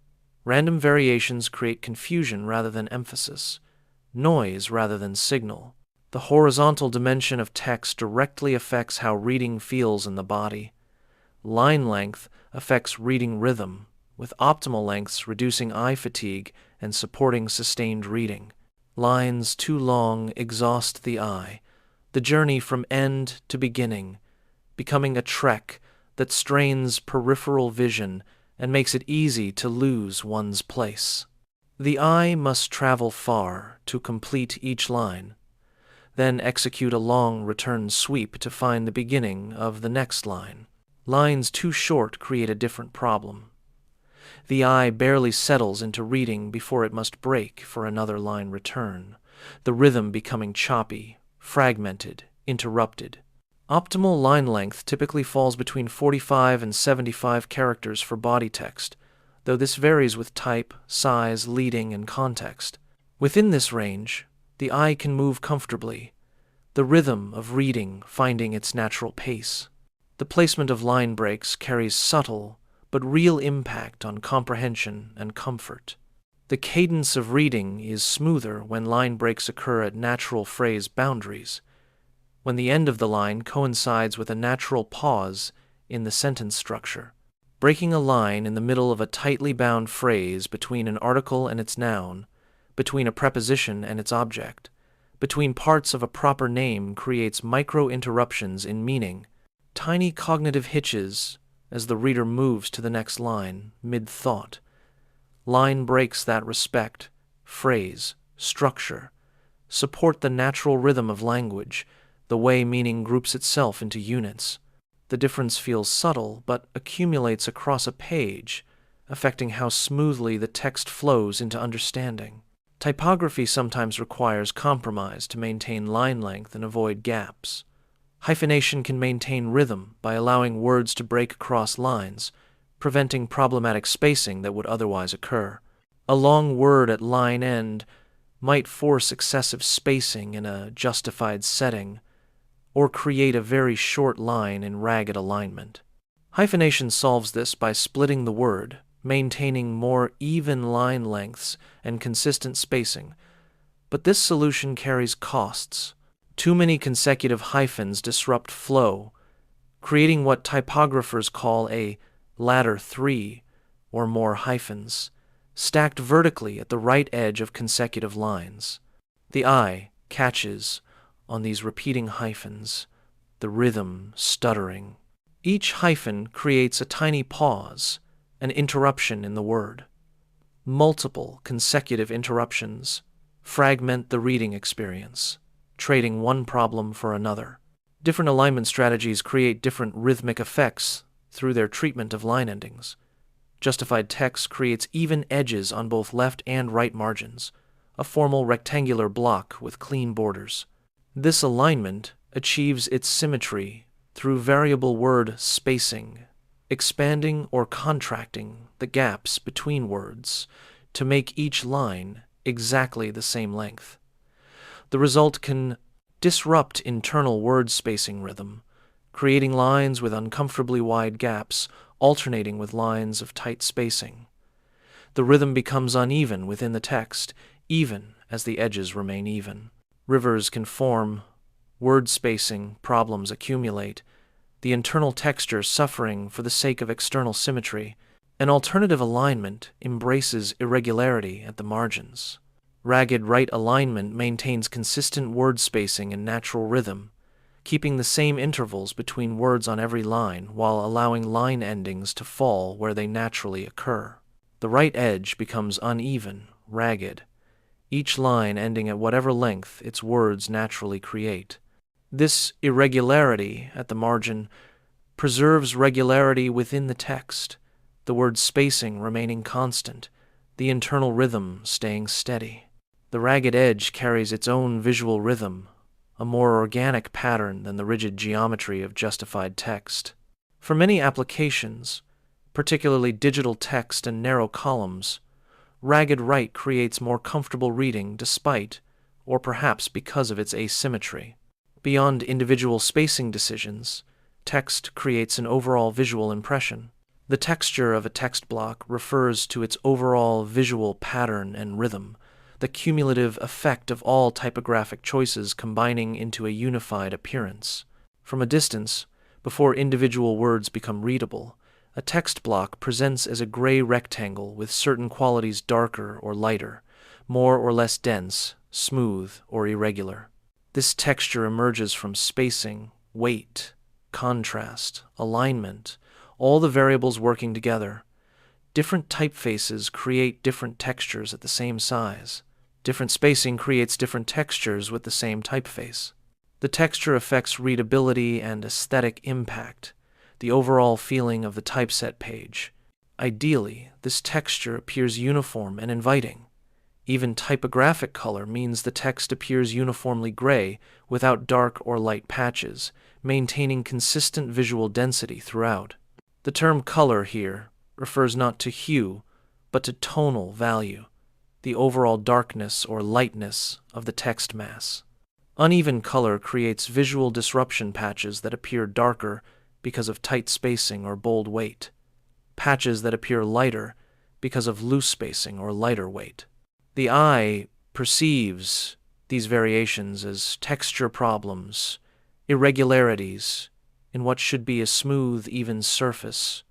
Random variations create confusion rather than emphasis, noise rather than signal. The horizontal dimension of text directly affects how reading feels in the body. Line length affects reading rhythm, with optimal lengths reducing eye fatigue and supporting sustained reading. Lines too long exhaust the eye, the journey from end to beginning, becoming a trek that strains peripheral vision and makes it easy to lose one's place. The eye must travel far to complete each line, then execute a long return sweep to find the beginning of the next line. Lines too short create a different problem. The eye barely settles into reading before it must break for another line return, the rhythm becoming choppy, fragmented, interrupted. Optimal line length typically falls between 45 and 75 characters for body text, though this varies with type, size, leading, and context. Within this range, the eye can move comfortably, the rhythm of reading finding its natural pace. The placement of line breaks carries subtle but real impact on comprehension and comfort. The cadence of reading is smoother when line breaks occur at natural phrase boundaries, when the end of the line coincides with a natural pause in the sentence structure. Breaking a line in the middle of a tightly bound phrase between an article and its noun, between a preposition and its object, between parts of a proper name creates micro-interruptions in meaning. Tiny cognitive hitches as the reader moves to the next line mid-thought. Line breaks that respect, phrase, structure, support the natural rhythm of language, the way meaning groups itself into units. The difference feels subtle, but accumulates across a page, affecting how smoothly the text flows into understanding. Typography sometimes requires compromise to maintain line length and avoid gaps. Hyphenation can maintain rhythm by allowing words to break across lines, preventing problematic spacing that would otherwise occur. A long word at line end might force excessive spacing in a justified setting, or create a very short line in ragged alignment. Hyphenation solves this by splitting the word, maintaining more even line lengths and consistent spacing, but this solution carries costs. Too many consecutive hyphens disrupt flow, creating what typographers call a ladder 3 or more hyphens, stacked vertically at the right edge of consecutive lines. The eye catches on these repeating hyphens, the rhythm stuttering. Each hyphen creates a tiny pause, an interruption in the word. Multiple consecutive interruptions fragment the reading experience, trading one problem for another. Different alignment strategies create different rhythmic effects through their treatment of line endings. Justified text creates even edges on both left and right margins, a formal rectangular block with clean borders. This alignment achieves its symmetry through variable word spacing, expanding or contracting the gaps between words to make each line exactly the same length. The result can disrupt internal word spacing rhythm, creating lines with uncomfortably wide gaps alternating with lines of tight spacing. The rhythm becomes uneven within the text, even as the edges remain even. Rivers can form, word spacing problems accumulate, the internal texture suffering for the sake of external symmetry. An alternative alignment embraces irregularity at the margins. Ragged right alignment maintains consistent word spacing and natural rhythm, keeping the same intervals between words on every line while allowing line endings to fall where they naturally occur. The right edge becomes uneven, ragged, each line ending at whatever length its words naturally create. This irregularity at the margin preserves regularity within the text, the word spacing remaining constant, the internal rhythm staying steady. The ragged edge carries its own visual rhythm, a more organic pattern than the rigid geometry of justified text. For many applications, particularly digital text and narrow columns, ragged right creates more comfortable reading despite, or perhaps because of its asymmetry. Beyond individual spacing decisions, text creates an overall visual impression. The texture of a text block refers to its overall visual pattern and rhythm, the cumulative effect of all typographic choices combining into a unified appearance. From a distance, before individual words become readable, a text block presents as a gray rectangle with certain qualities darker or lighter, more or less dense, smooth or irregular. This texture emerges from spacing, weight, contrast, alignment, all the variables working together. Different typefaces create different textures at the same size. Different spacing creates different textures with the same typeface. The texture affects readability and aesthetic impact, the overall feeling of the typeset page. Ideally, this texture appears uniform and inviting. Even typographic color means the text appears uniformly gray without dark or light patches, maintaining consistent visual density throughout. The term color here refers not to hue, but to tonal value, the overall darkness or lightness of the text mass. Uneven color creates visual disruption patches that appear darker because of tight spacing or bold weight, patches that appear lighter because of loose spacing or lighter weight. The eye perceives these variations as texture problems, irregularities in what should be a smooth, even surface.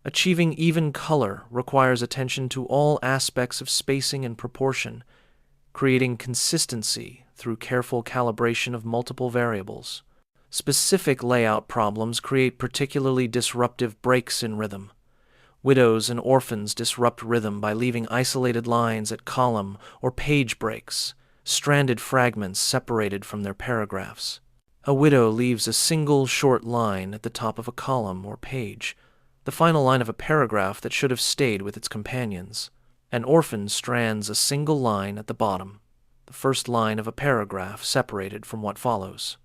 Achieving even color requires attention to all aspects of spacing and proportion, creating consistency through careful calibration of multiple variables. Specific layout problems create particularly disruptive breaks in rhythm. Widows and orphans disrupt rhythm by leaving isolated lines at column or page breaks, stranded fragments separated from their paragraphs. A widow leaves a single short line at the top of a column or page, the final line of a paragraph that should have stayed with its companions. An orphan strands a single line at the bottom, the first line of a paragraph separated from what follows.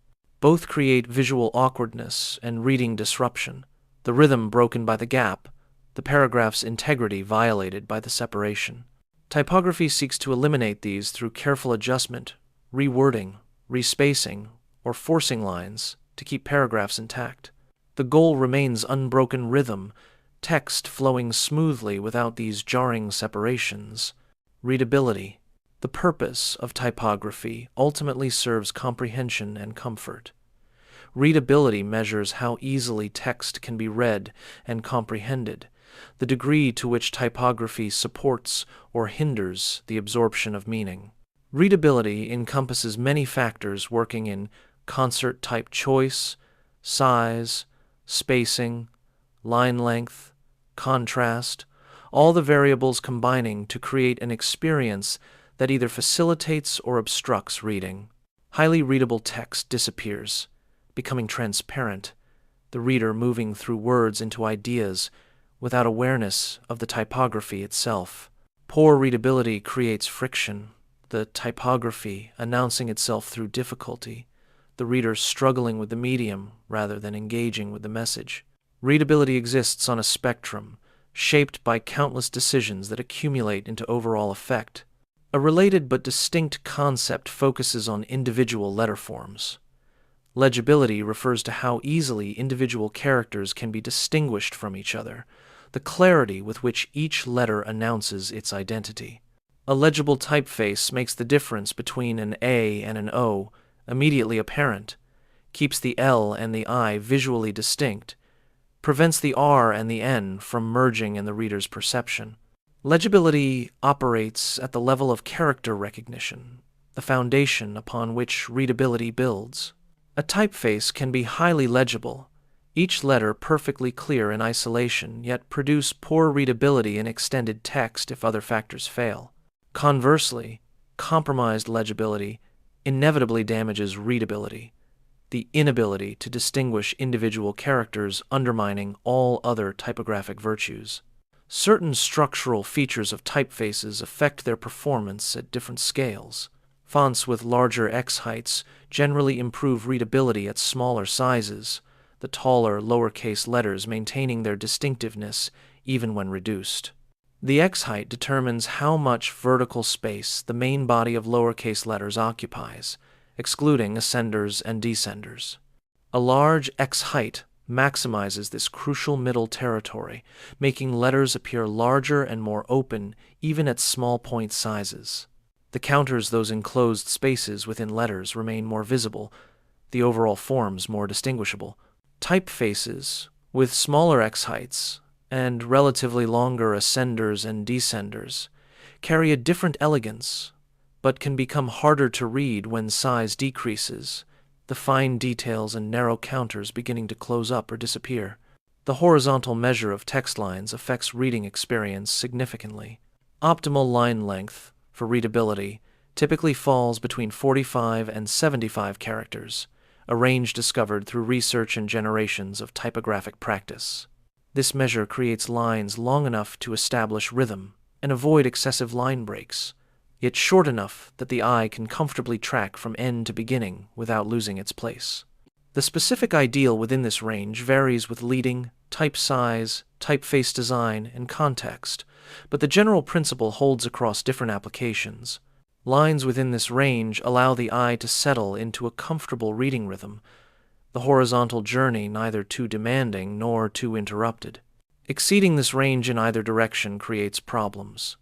Both create visual awkwardness and reading disruption, the rhythm broken by the gap, the paragraph's integrity violated by the separation. Typography seeks to eliminate these through careful adjustment, rewording, respacing, or forcing lines to keep paragraphs intact. The goal remains unbroken rhythm, text flowing smoothly without these jarring separations. Readability. The purpose of typography ultimately serves comprehension and comfort. Readability measures how easily text can be read and comprehended, the degree to which typography supports or hinders the absorption of meaning. Readability encompasses many factors working in concert type choice, size, spacing, line length, contrast, all the variables combining to create an experience that either facilitates or obstructs reading. Highly readable text disappears, becoming transparent, the reader moving through words into ideas without awareness of the typography itself. Poor readability creates friction, the typography announcing itself through difficulty, the reader struggling with the medium rather than engaging with the message. Readability exists on a spectrum, shaped by countless decisions that accumulate into overall effect. A related but distinct concept focuses on individual letterforms. Legibility refers to how easily individual characters can be distinguished from each other, the clarity with which each letter announces its identity. A legible typeface makes the difference between an A and an O immediately apparent, keeps the L and the I visually distinct, prevents the R and the N from merging in the reader's perception. Legibility operates at the level of character recognition, the foundation upon which readability builds. A typeface can be highly legible, each letter perfectly clear in isolation, yet produce poor readability in extended text if other factors fail. Conversely, compromised legibility inevitably damages readability, the inability to distinguish individual characters undermining all other typographic virtues. Certain structural features of typefaces affect their performance at different scales. Fonts with larger X heights generally improve readability at smaller sizes, the taller lowercase letters maintaining their distinctiveness even when reduced. The X height determines how much vertical space the main body of lowercase letters occupies, excluding ascenders and descenders. A large X height maximizes this crucial middle territory, making letters appear larger and more open even at small point sizes. The counters those enclosed spaces within letters remain more visible, the overall forms more distinguishable. Typefaces with smaller X heights and relatively longer ascenders and descenders carry a different elegance, but can become harder to read when size decreases, the fine details and narrow counters beginning to close up or disappear. The horizontal measure of text lines affects reading experience significantly. Optimal line length for readability typically falls between 45 and 75 characters, a range discovered through research and generations of typographic practice. This measure creates lines long enough to establish rhythm and avoid excessive line breaks, yet short enough that the eye can comfortably track from end to beginning without losing its place. The specific ideal within this range varies with leading, type size, typeface design, and context, but the general principle holds across different applications. Lines within this range allow the eye to settle into a comfortable reading rhythm, the horizontal journey neither too demanding nor too interrupted. Exceeding this range in either direction creates problems.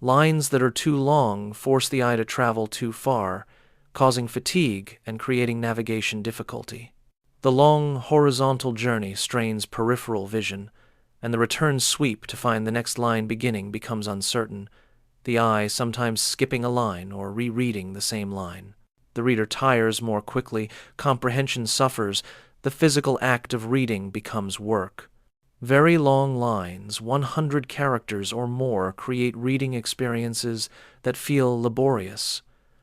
Lines that are too long force the eye to travel too far, causing fatigue and creating navigation difficulty. The long horizontal journey strains peripheral vision, and the return sweep to find the next line beginning becomes uncertain, the eye sometimes skipping a line or rereading the same line. The reader tires more quickly, comprehension suffers, the physical act of reading becomes work. Very long lines, 100 characters or more, create reading experiences that feel laborious,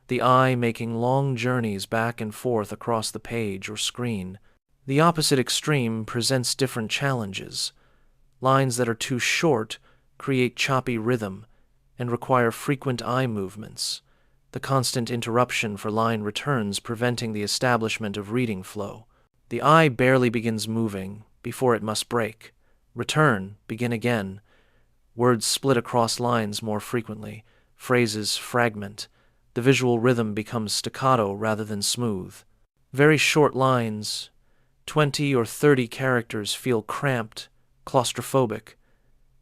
the eye making long journeys back and forth across the page or screen. The opposite extreme presents different challenges. Lines that are too short create choppy rhythm and require frequent eye movements, the constant interruption for line returns preventing the establishment of reading flow. The eye barely begins moving before it must break. Return, begin again. Words split across lines more frequently. Phrases fragment. The visual rhythm becomes staccato rather than smooth. Very short lines, 20 or 30 characters, feel cramped, claustrophobic.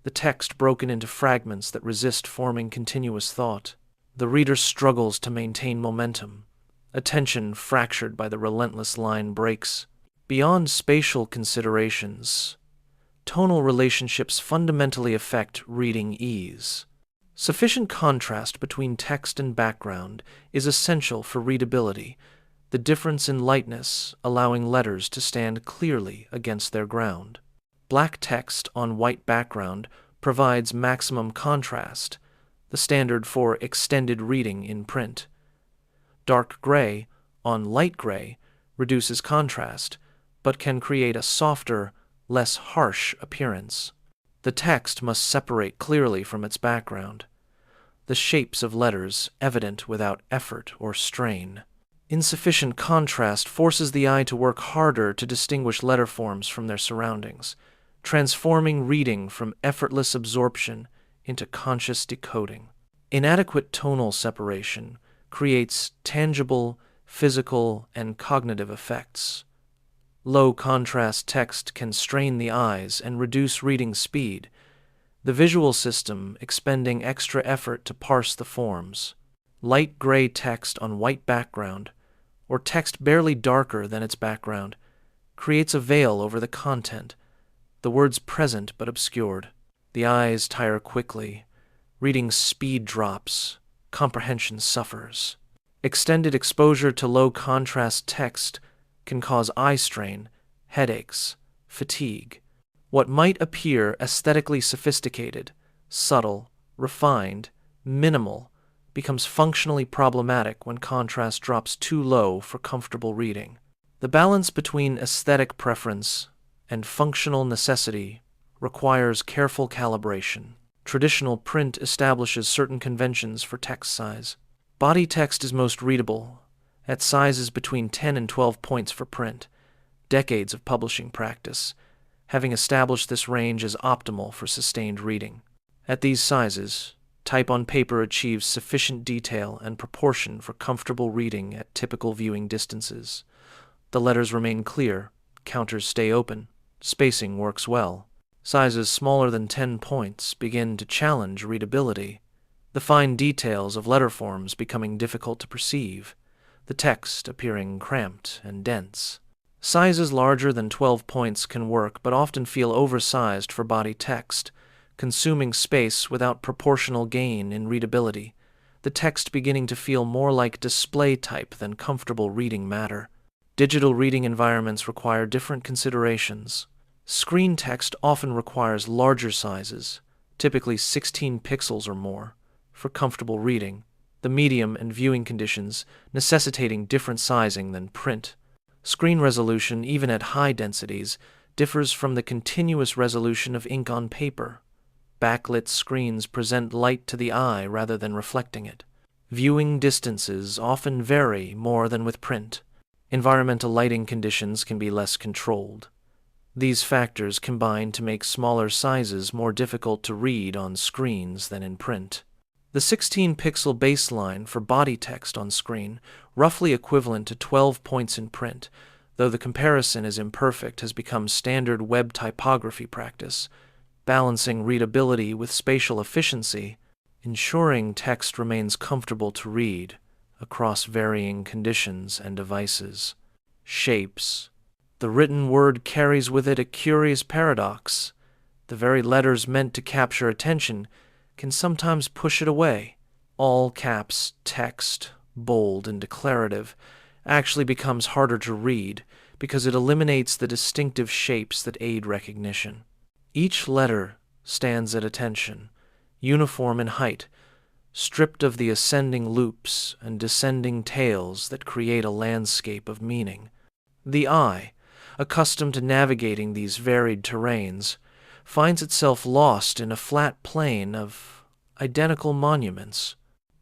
The text broken into fragments that resist forming continuous thought. The reader struggles to maintain momentum, attention fractured by the relentless line breaks. Beyond spatial considerations, tonal relationships fundamentally affect reading ease. Sufficient contrast between text and background is essential for readability, the difference in lightness allowing letters to stand clearly against their ground. Black text on white background provides maximum contrast, the standard for extended reading in print. Dark gray on light gray reduces contrast, but can create a softer, less harsh appearance. The text must separate clearly from its background, the shapes of letters evident without effort or strain. Insufficient contrast forces the eye to work harder to distinguish letter forms from their surroundings, transforming reading from effortless absorption into conscious decoding. Inadequate tonal separation creates tangible, physical, and cognitive effects. Low contrast text can strain the eyes and reduce reading speed, the visual system expending extra effort to parse the forms. Light gray text on white background, or text barely darker than its background, creates a veil over the content, the words present but obscured. The eyes tire quickly, reading speed drops, comprehension suffers. Extended exposure to low contrast text can cause eye strain, headaches, fatigue. What might appear aesthetically sophisticated, subtle, refined, minimal, becomes functionally problematic when contrast drops too low for comfortable reading. The balance between aesthetic preference and functional necessity requires careful calibration. Traditional print establishes certain conventions for text size. Body text is most readable at sizes between 10 and 12 points for print. Decades of publishing practice, having established this range as optimal for sustained reading. At these sizes, type on paper achieves sufficient detail and proportion for comfortable reading at typical viewing distances. The letters remain clear, counters stay open, spacing works well. Sizes smaller than 10 points begin to challenge readability, the fine details of letter forms becoming difficult to perceive, the text appearing cramped and dense. Sizes larger than 12 points can work but often feel oversized for body text, consuming space without proportional gain in readability, the text beginning to feel more like display type than comfortable reading matter. Digital reading environments require different considerations. Screen text often requires larger sizes, typically 16 pixels or more, for comfortable reading, the medium and viewing conditions necessitating different sizing than print. Screen resolution, even at high densities, differs from the continuous resolution of ink on paper. Backlit screens present light to the eye rather than reflecting it. Viewing distances often vary more than with print. Environmental lighting conditions can be less controlled. These factors combine to make smaller sizes more difficult to read on screens than in print. The 16-pixel baseline for body text on screen, roughly equivalent to 12 points in print, though the comparison is imperfect, has become standard web typography practice, balancing readability with spatial efficiency, ensuring text remains comfortable to read across varying conditions and devices. Shapes. The written word carries with it a curious paradox. The very letters meant to capture attention can sometimes push it away. All caps text, bold and declarative, actually becomes harder to read because it eliminates the distinctive shapes that aid recognition. Each letter stands at attention, uniform in height, stripped of the ascending loops and descending tails that create a landscape of meaning. The eye, accustomed to navigating these varied terrains, finds itself lost in a flat plain of identical monuments.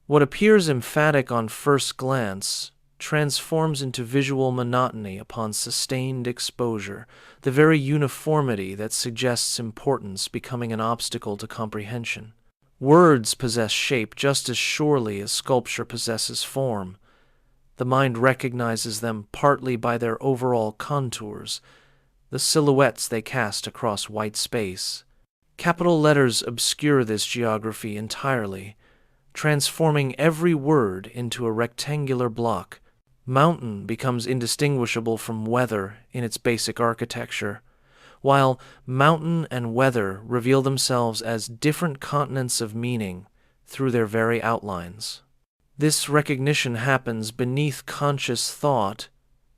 What appears emphatic on first glance transforms into visual monotony upon sustained exposure, the very uniformity that suggests importance becoming an obstacle to comprehension. Words possess shape just as surely as sculpture possesses form. The mind recognizes them partly by their overall contours, the silhouettes they cast across white space. Capital letters obscure this geography entirely, transforming every word into a rectangular block. Mountain becomes indistinguishable from weather in its basic architecture, while mountain and weather reveal themselves as different continents of meaning through their very outlines. This recognition happens beneath conscious thought,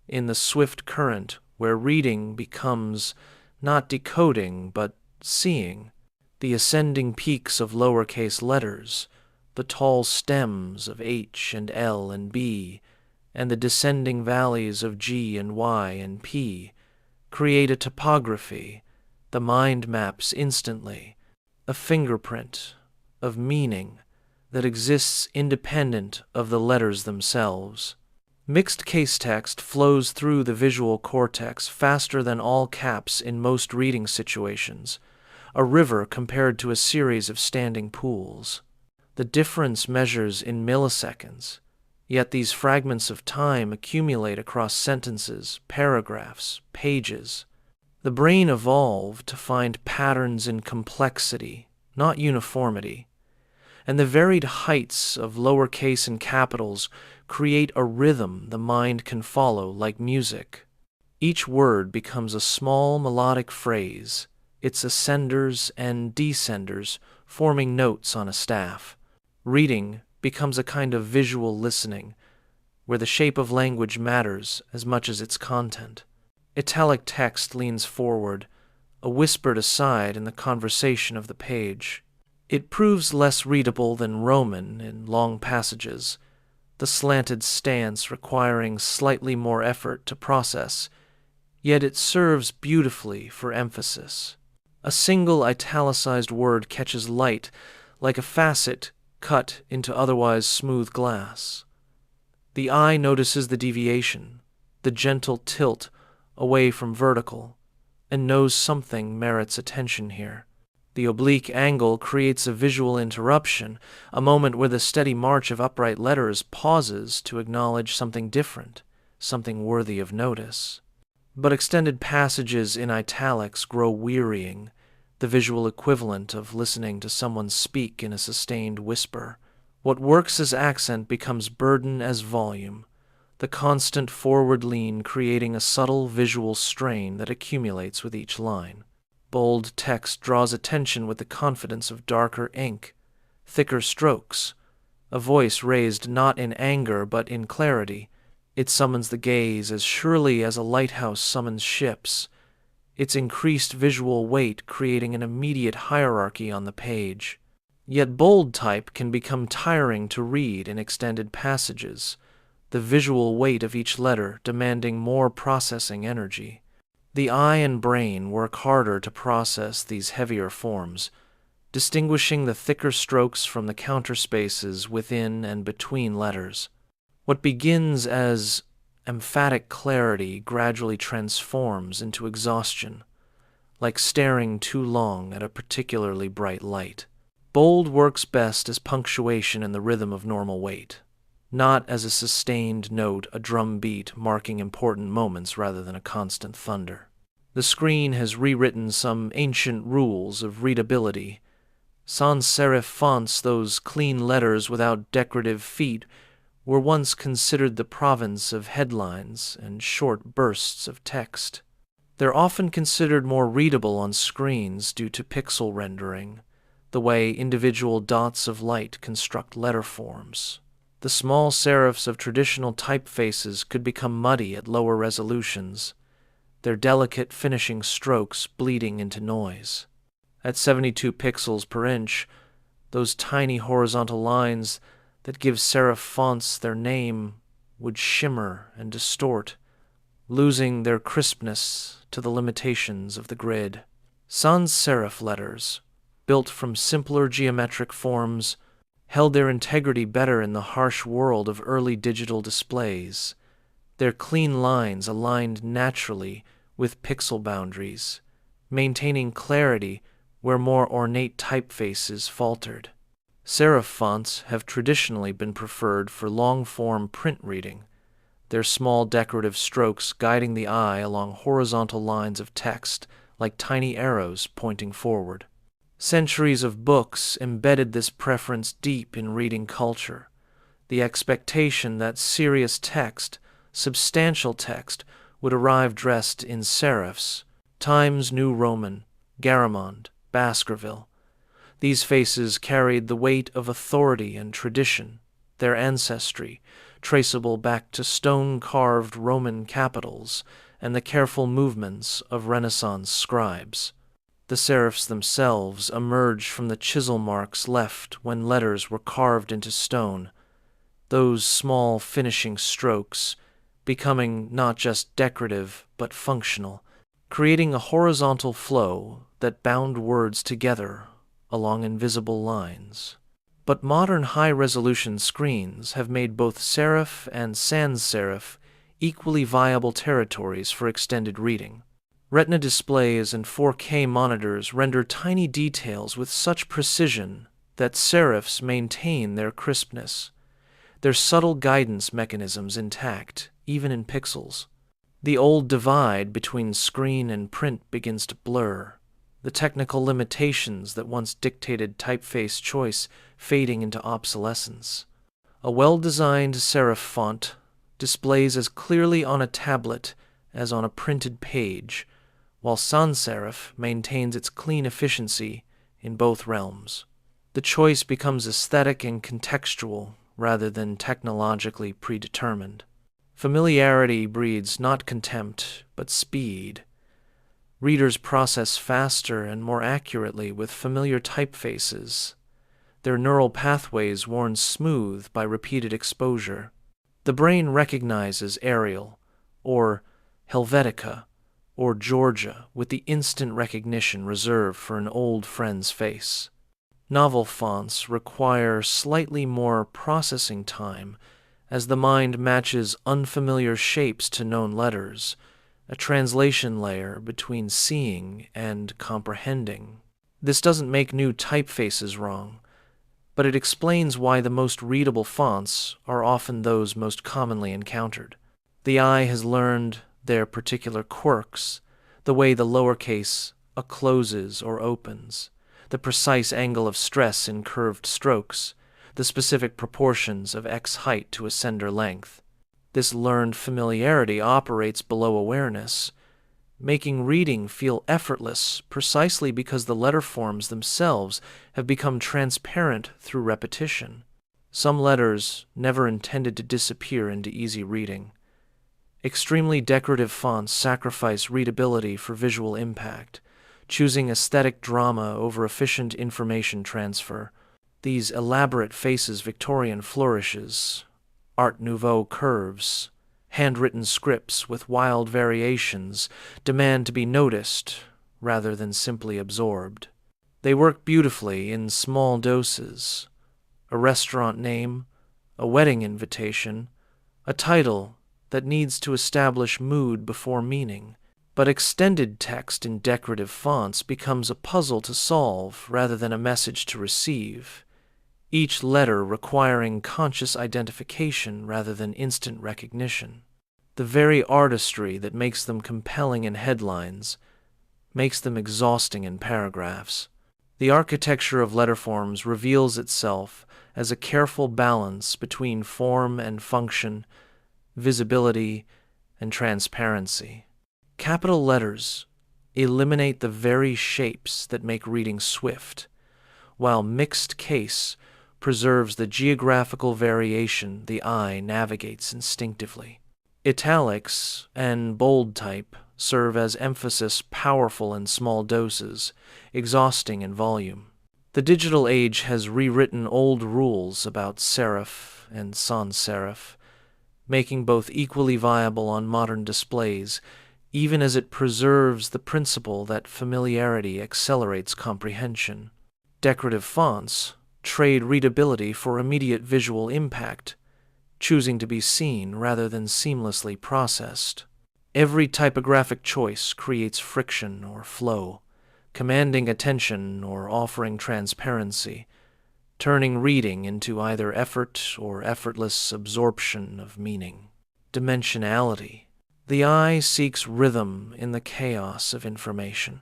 in the swift current where reading becomes not decoding but seeing. The ascending peaks of lowercase letters, the tall stems of H and L and B, and the descending valleys of G and Y and P create a topography the mind maps instantly, a fingerprint of meaning that exists independent of the letters themselves. Mixed case text flows through the visual cortex faster than all caps in most reading situations, a river compared to a series of standing pools. The difference measures in milliseconds, yet these fragments of time accumulate across sentences, paragraphs, pages. The brain evolved to find patterns in complexity, not uniformity, and the varied heights of lowercase and capitals create a rhythm the mind can follow like music. Each word becomes a small melodic phrase, its ascenders and descenders forming notes on a staff. Reading becomes a kind of visual listening, where the shape of language matters as much as its content. Italic text leans forward, a whispered aside in the conversation of the page. It proves less readable than Roman in long passages, the slanted stance requiring slightly more effort to process, yet it serves beautifully for emphasis. A single italicized word catches light like a facet cut into otherwise smooth glass. The eye notices the deviation, the gentle tilt away from vertical, and knows something merits attention here. The oblique angle creates a visual interruption, a moment where the steady march of upright letters pauses to acknowledge something different, something worthy of notice. But extended passages in italics grow wearying, the visual equivalent of listening to someone speak in a sustained whisper. What works as accent becomes burden as volume, the constant forward lean creating a subtle visual strain that accumulates with each line. Bold text draws attention with the confidence of darker ink, thicker strokes, a voice raised not in anger but in clarity. It summons the gaze as surely as a lighthouse summons ships, its increased visual weight creating an immediate hierarchy on the page. Yet bold type can become tiring to read in extended passages, the visual weight of each letter demanding more processing energy. The eye and brain work harder to process these heavier forms, distinguishing the thicker strokes from the counterspaces within and between letters. What begins as emphatic clarity gradually transforms into exhaustion, like staring too long at a particularly bright light. Bold works best as punctuation in the rhythm of normal weight, not as a sustained note, a drum beat marking important moments rather than a constant thunder. The screen has rewritten some ancient rules of readability. Sans serif fonts, those clean letters without decorative feet, were once considered the province of headlines and short bursts of text. They're often considered more readable on screens due to pixel rendering, the way individual dots of light construct letterforms. The small serifs of traditional typefaces could become muddy at lower resolutions, their delicate finishing strokes bleeding into noise. At 72 pixels per inch, those tiny horizontal lines that give serif fonts their name would shimmer and distort, losing their crispness to the limitations of the grid. Sans serif letters, built from simpler geometric forms, held their integrity better in the harsh world of early digital displays, their clean lines aligned naturally with pixel boundaries, maintaining clarity where more ornate typefaces faltered. Serif fonts have traditionally been preferred for long-form print reading, their small decorative strokes guiding the eye along horizontal lines of text like tiny arrows pointing forward. Centuries of books embedded this preference deep in reading culture, the expectation that serious text, substantial text, would arrive dressed in serifs, Times New Roman, Garamond, Baskerville. These faces carried the weight of authority and tradition, their ancestry, traceable back to stone-carved Roman capitals and the careful movements of Renaissance scribes. The serifs themselves emerged from the chisel marks left when letters were carved into stone, those small finishing strokes becoming not just decorative but functional, creating a horizontal flow that bound words together along invisible lines. But modern high-resolution screens have made both serif and sans serif equally viable territories for extended reading. Retina displays and 4K monitors render tiny details with such precision that serifs maintain their crispness, their subtle guidance mechanisms intact, even in pixels. The old divide between screen and print begins to blur, the technical limitations that once dictated typeface choice fading into obsolescence. A well-designed serif font displays as clearly on a tablet as on a printed page, while sans serif maintains its clean efficiency in both realms. The choice becomes aesthetic and contextual rather than technologically predetermined. Familiarity breeds not contempt, but speed. Readers process faster and more accurately with familiar typefaces, their neural pathways worn smooth by repeated exposure. The brain recognizes Arial, or Helvetica, or Georgia with the instant recognition reserved for an old friend's face. Novel fonts require slightly more processing time as the mind matches unfamiliar shapes to known letters, a translation layer between seeing and comprehending. This doesn't make new typefaces wrong, but it explains why the most readable fonts are often those most commonly encountered. The eye has learned their particular quirks, the way the lowercase a closes or opens, the precise angle of stress in curved strokes, the specific proportions of X height to a sender length. This learned familiarity operates below awareness, making reading feel effortless precisely because the letterforms themselves have become transparent through repetition. Some letters never intended to disappear into easy reading. Extremely decorative fonts sacrifice readability for visual impact, choosing aesthetic drama over efficient information transfer. These elaborate faces Victorian flourishes, Art Nouveau curves, handwritten scripts with wild variations demand to be noticed rather than simply absorbed. They work beautifully in small doses. A restaurant name, a wedding invitation, a title that needs to establish mood before meaning. But extended text in decorative fonts becomes a puzzle to solve rather than a message to receive, each letter requiring conscious identification rather than instant recognition. The very artistry that makes them compelling in headlines makes them exhausting in paragraphs. The architecture of letterforms reveals itself as a careful balance between form and function, visibility and transparency. Capital letters eliminate the very shapes that make reading swift, while mixed case preserves the geographical variation the eye navigates instinctively. Italics and bold type serve as emphasis, powerful in small doses, exhausting in volume. The digital age has rewritten old rules about serif and sans serif, making both equally viable on modern displays, even as it preserves the principle that familiarity accelerates comprehension. Decorative fonts trade readability for immediate visual impact, choosing to be seen rather than seamlessly processed. Every typographic choice creates friction or flow, commanding attention or offering transparency, turning reading into either effort or effortless absorption of meaning. Dimensionality. The eye seeks rhythm in the chaos of information,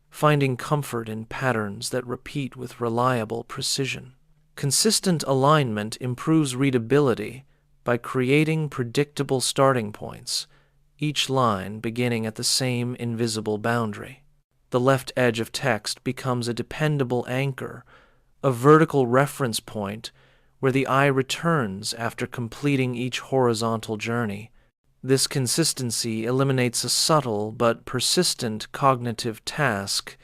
finding comfort in patterns that repeat with reliable precision. Consistent alignment improves readability by creating predictable starting points, each line beginning at the same invisible boundary. The left edge of text becomes a dependable anchor, a vertical reference point where the eye returns after completing each horizontal journey. This consistency eliminates a subtle but persistent cognitive task,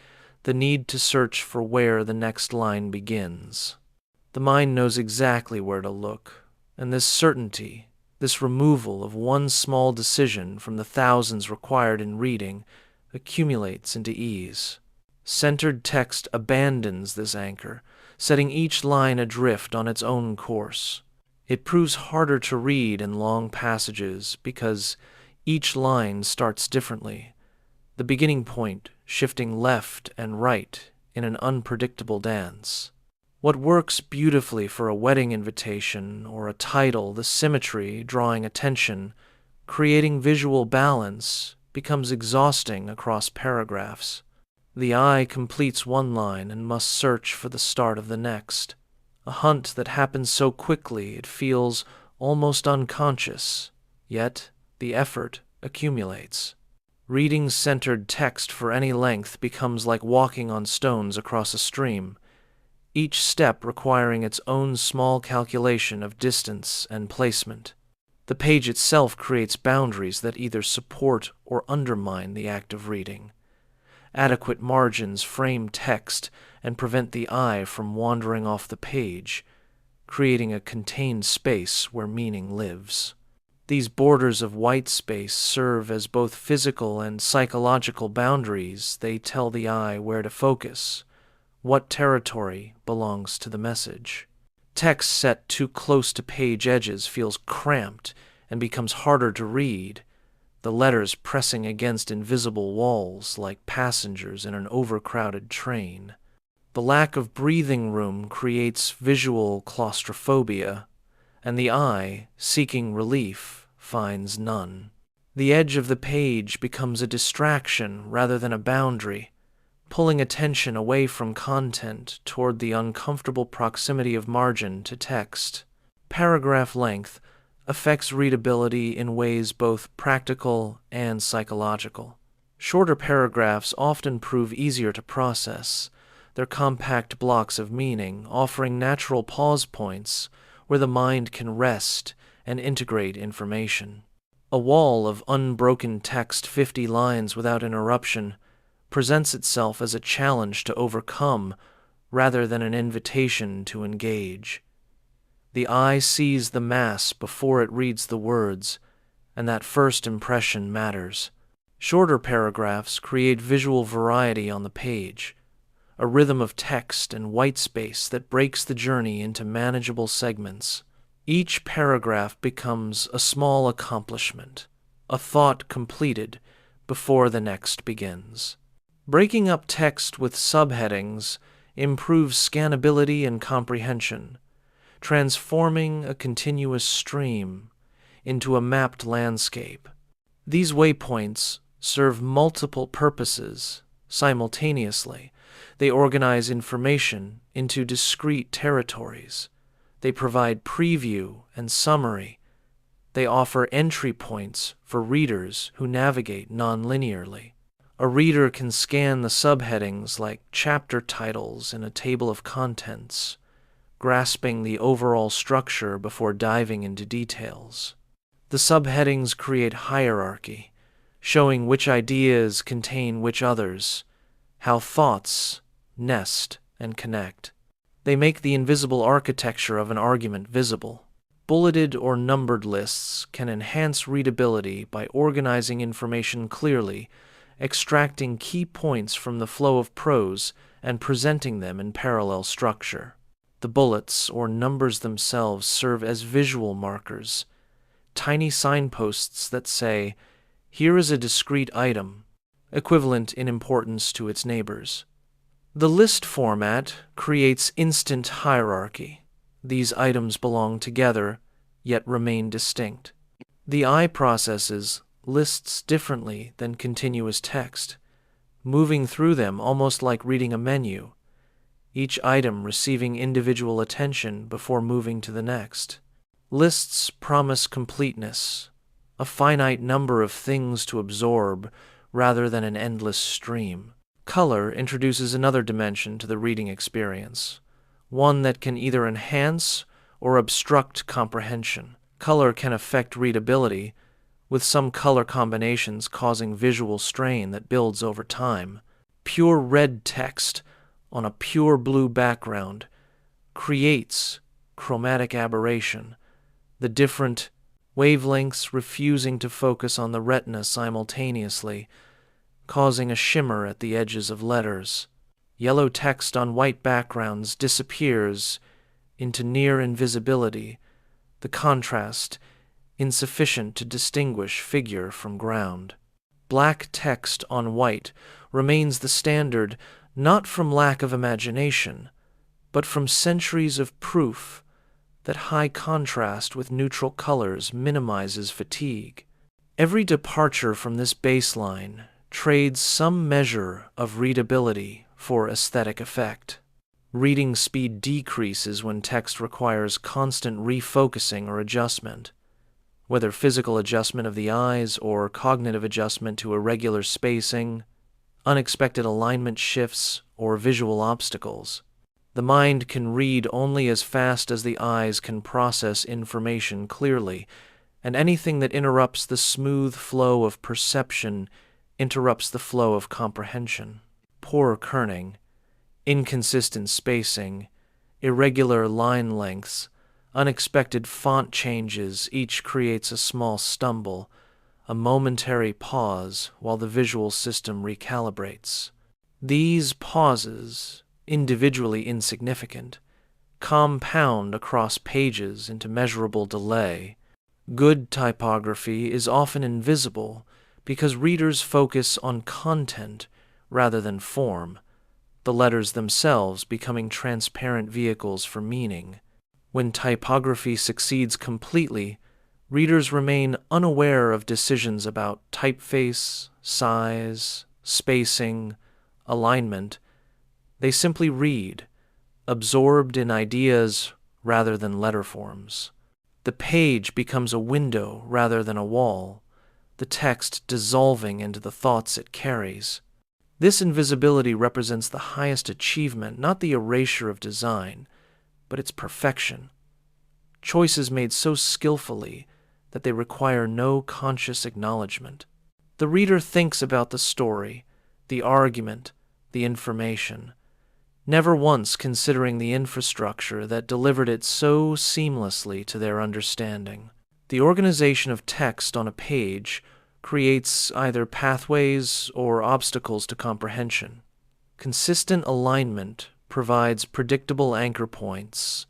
the need to search for where the next line begins. The mind knows exactly where to look, and this certainty, this removal of one small decision from the thousands required in reading, accumulates into ease. Centered text abandons this anchor, setting each line adrift on its own course. It proves harder to read in long passages because each line starts differently, the beginning point shifting left and right in an unpredictable dance. What works beautifully for a wedding invitation or a title, the symmetry drawing attention, creating visual balance, becomes exhausting across paragraphs. The eye completes one line and must search for the start of the next, a hunt that happens so quickly it feels almost unconscious, yet the effort accumulates. Reading centered text for any length becomes like walking on stones across a stream, each step requiring its own small calculation of distance and placement. The page itself creates boundaries that either support or undermine the act of reading. Adequate margins frame text and prevent the eye from wandering off the page, creating a contained space where meaning lives. These borders of white space serve as both physical and psychological boundaries. They tell the eye where to focus, what territory belongs to the message. Text set too close to page edges feels cramped and becomes harder to read, the letters pressing against invisible walls like passengers in an overcrowded train. The lack of breathing room creates visual claustrophobia, and the eye, seeking relief, finds none. The edge of the page becomes a distraction rather than a boundary, pulling attention away from content toward the uncomfortable proximity of margin to text. Paragraph length affects readability in ways both practical and psychological. Shorter paragraphs often prove easier to process, their compact blocks of meaning offering natural pause points where the mind can rest and integrate information. A wall of unbroken text, 50 lines without interruption, presents itself as a challenge to overcome rather than an invitation to engage. The eye sees the mass before it reads the words, and that first impression matters. Shorter paragraphs create visual variety on the page, a rhythm of text and white space that breaks the journey into manageable segments. Each paragraph becomes a small accomplishment, a thought completed before the next begins. Breaking up text with subheadings improves scannability and comprehension, transforming a continuous stream into a mapped landscape. These waypoints serve multiple purposes simultaneously. They organize information into discrete territories. They provide preview and summary. They offer entry points for readers who navigate non-linearly. A reader can scan the subheadings like chapter titles in a table of contents, grasping the overall structure before diving into details. The subheadings create hierarchy, showing which ideas contain which others, how thoughts nest and connect. They make the invisible architecture of an argument visible. Bulleted or numbered lists can enhance readability by organizing information clearly, extracting key points from the flow of prose, and presenting them in parallel structure. The bullets or numbers themselves serve as visual markers, tiny signposts that say, "Here is a discrete item," equivalent in importance to its neighbors. The list format creates instant hierarchy. These items belong together, yet remain distinct. The eye processes lists differently than continuous text, moving through them almost like reading a menu, each item receiving individual attention before moving to the next. Lists promise completeness, a finite number of things to absorb rather than an endless stream. Color introduces another dimension to the reading experience, one that can either enhance or obstruct comprehension. Color can affect readability, with some color combinations causing visual strain that builds over time. Pure red text on a pure blue background creates chromatic aberration, the different wavelengths refusing to focus on the retina simultaneously, causing a shimmer at the edges of letters. Yellow text on white backgrounds disappears into near invisibility, the contrast insufficient to distinguish figure from ground. Black text on white remains the standard not from lack of imagination, but from centuries of proof that high contrast with neutral colors minimizes fatigue. Every departure from this baseline trades some measure of readability for aesthetic effect. Reading speed decreases when text requires constant refocusing or adjustment, whether physical adjustment of the eyes or cognitive adjustment to irregular spacing, unexpected alignment shifts, or visual obstacles. The mind can read only as fast as the eyes can process information clearly, and anything that interrupts the smooth flow of perception interrupts the flow of comprehension. Poor kerning, inconsistent spacing, irregular line lengths, unexpected font changes each creates a small stumble, a momentary pause while the visual system recalibrates. These pauses, individually insignificant, compound across pages into measurable delay. Good typography is often invisible because readers focus on content rather than form, the letters themselves becoming transparent vehicles for meaning. When typography succeeds completely, readers remain unaware of decisions about typeface, size, spacing, alignment. They simply read, absorbed in ideas rather than letterforms. The page becomes a window rather than a wall, the text dissolving into the thoughts it carries. This invisibility represents the highest achievement, not the erasure of design, but its perfection. Choices made so skillfully that they require no conscious acknowledgement. The reader thinks about the story, the argument, the information, never once considering the infrastructure that delivered it so seamlessly to their understanding. The organization of text on a page creates either pathways or obstacles to comprehension. Consistent alignment provides predictable anchor points,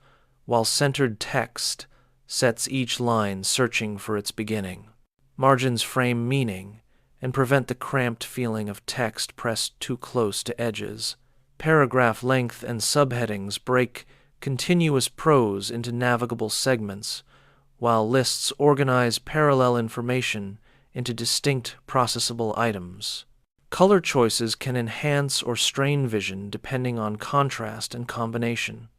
while centered text sets each line searching for its beginning. Margins frame meaning and prevent the cramped feeling of text pressed too close to edges. Paragraph length and subheadings break continuous prose into navigable segments, while lists organize parallel information into distinct processable items. Color choices can enhance or strain vision depending on contrast and combination.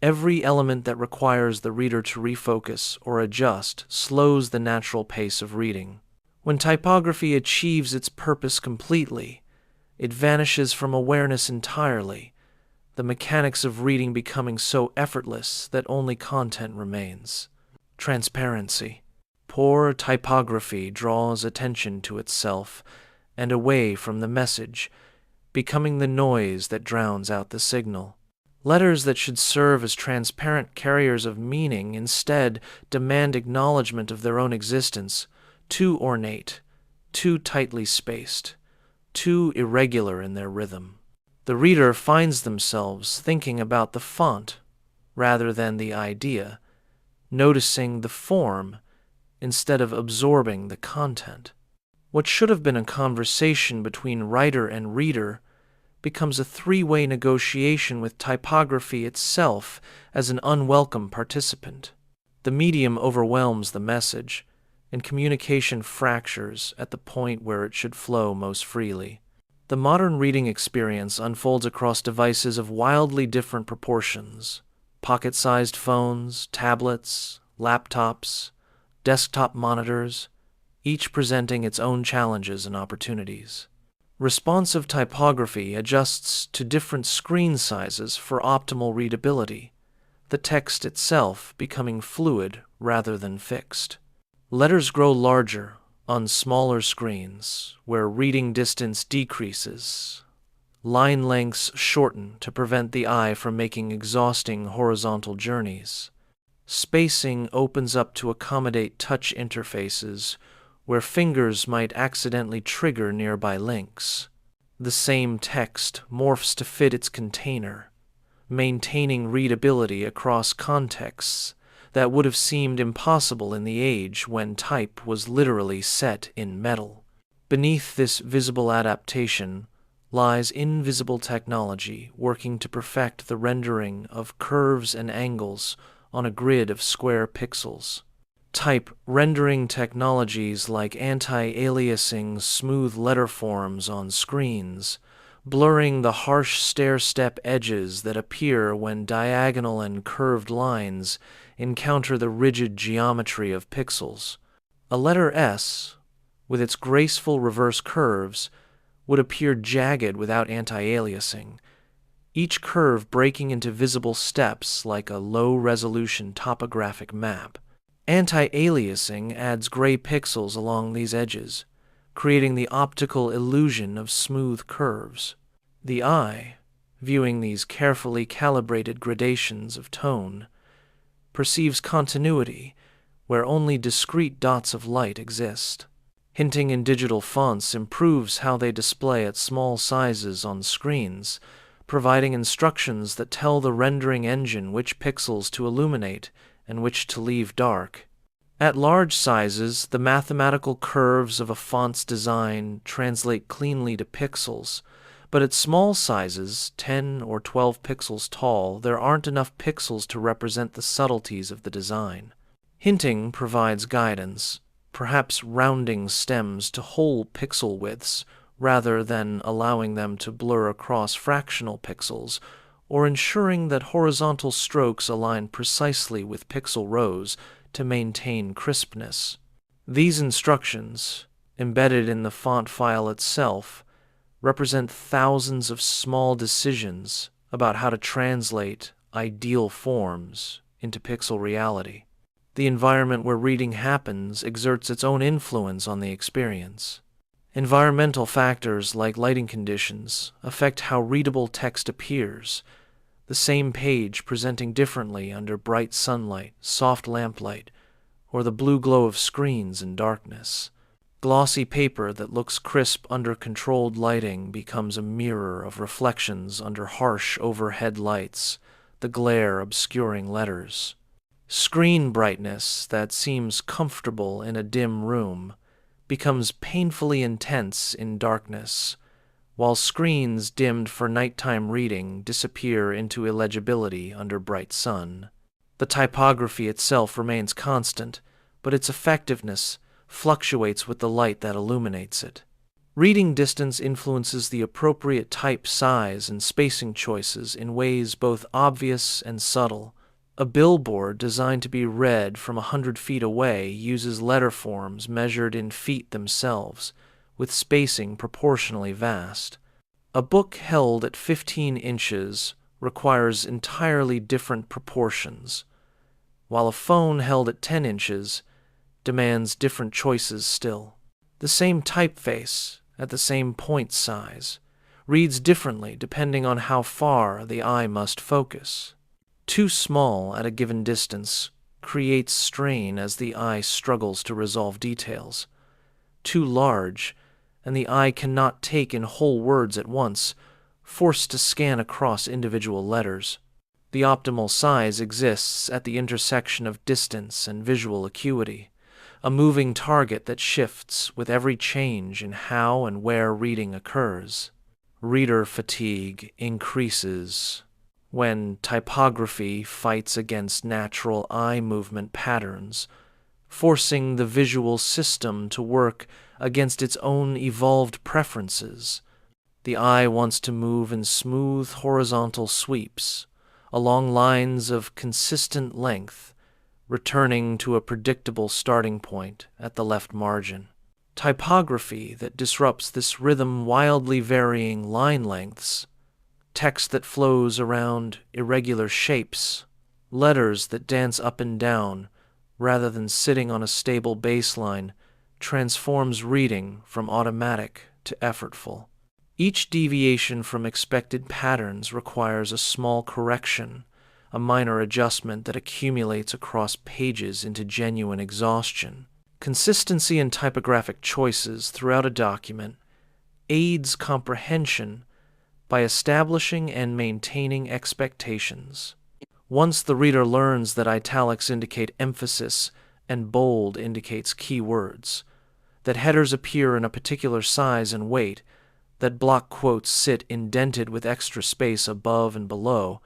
Every element that requires the reader to refocus or adjust slows the natural pace of reading. When typography achieves its purpose completely, it vanishes from awareness entirely. the mechanics of reading becoming so effortless that only content remains. Transparency. Poor typography draws attention to itself and away from the message, becoming the noise that drowns out the signal. Letters that should serve as transparent carriers of meaning instead demand acknowledgement of their own existence, too ornate, too tightly spaced, too irregular in their rhythm. The reader finds themselves thinking about the font rather than the idea, noticing the form instead of absorbing the content. What should have been a conversation between writer and reader becomes a three-way negotiation with typography itself as an unwelcome participant. The medium overwhelms the message, and communication fractures at the point where it should flow most freely. The modern reading experience unfolds across devices of wildly different proportions: pocket-sized phones, tablets, laptops, desktop monitors, each presenting its own challenges and opportunities. Responsive typography adjusts to different screen sizes for optimal readability, the text itself becoming fluid rather than fixed. Letters grow larger on smaller screens, where reading distance decreases. Line lengths shorten to prevent the eye from making exhausting horizontal journeys. Spacing opens up to accommodate touch interfaces where fingers might accidentally trigger nearby links. The same text morphs to fit its container, maintaining readability across contexts that would have seemed impossible in the age when type was literally set in metal. Beneath this visible adaptation lies invisible technology working to perfect the rendering of curves and angles on a grid of square pixels. Type rendering technologies like anti-aliasing smooth letterforms on screens, blurring the harsh stair-step edges that appear when diagonal and curved lines encounter the rigid geometry of pixels. A letter S, with its graceful reverse curves, would appear jagged without anti-aliasing, each curve breaking into visible steps like a low-resolution topographic map. Anti-aliasing adds gray pixels along these edges, creating the optical illusion of smooth curves. The eye, viewing these carefully calibrated gradations of tone, perceives continuity where only discrete dots of light exist. Hinting in digital fonts improves how they display at small sizes on screens, providing instructions that tell the rendering engine which pixels to illuminate and which to leave dark. At large sizes, the mathematical curves of a font's design translate cleanly to pixels, but at small sizes, 10 or 12 pixels tall, there aren't enough pixels to represent the subtleties of the design. Hinting provides guidance, perhaps rounding stems to whole pixel widths rather than allowing them to blur across fractional pixels, or ensuring that horizontal strokes align precisely with pixel rows to maintain crispness. These instructions, embedded in the font file itself, represent thousands of small decisions about how to translate ideal forms into pixel reality. The environment where reading happens exerts its own influence on the experience. Environmental factors like lighting conditions affect how readable text appears, the same page presenting differently under bright sunlight, soft lamplight, or the blue glow of screens in darkness. Glossy paper that looks crisp under controlled lighting becomes a mirror of reflections under harsh overhead lights, the glare obscuring letters. Screen brightness that seems comfortable in a dim room becomes painfully intense in darkness, while screens dimmed for nighttime reading disappear into illegibility under bright sun. The typography itself remains constant, but its effectiveness fluctuates with the light that illuminates it. Reading distance influences the appropriate type size and spacing choices in ways both obvious and subtle. A billboard designed to be read from 100 feet away uses letterforms measured in feet themselves, with spacing proportionally vast. A book held at 15 inches requires entirely different proportions, while a phone held at 10 inches demands different choices still. The same typeface, at the same point size, reads differently depending on how far the eye must focus. Too small at a given distance creates strain as the eye struggles to resolve details. Too large, and the eye cannot take in whole words at once, forced to scan across individual letters. The optimal size exists at the intersection of distance and visual acuity, a moving target that shifts with every change in how and where reading occurs. Reader fatigue increases when typography fights against natural eye movement patterns, forcing the visual system to work against its own evolved preferences. The eye wants to move in smooth horizontal sweeps, along lines of consistent length, returning to a predictable starting point at the left margin. Typography that disrupts this rhythm wildly varying line lengths, text that flows around irregular shapes, letters that dance up and down rather than sitting on a stable baseline, transforms reading from automatic to effortful. Each deviation from expected patterns requires a small correction, a minor adjustment that accumulates across pages into genuine exhaustion. Consistency in typographic choices throughout a document aids comprehension by establishing and maintaining expectations. Once the reader learns that italics indicate emphasis and bold indicates keywords, that headers appear in a particular size and weight, that block quotes sit indented with extra space above and below,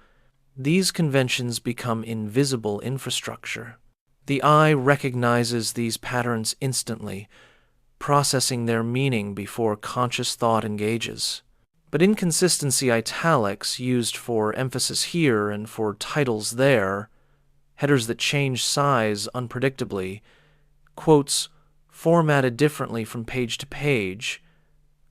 these conventions become invisible infrastructure. The eye recognizes these patterns instantly, processing their meaning before conscious thought engages. But inconsistency italics used for emphasis here and for titles there, headers that change size unpredictably, quotes formatted differently from page to page,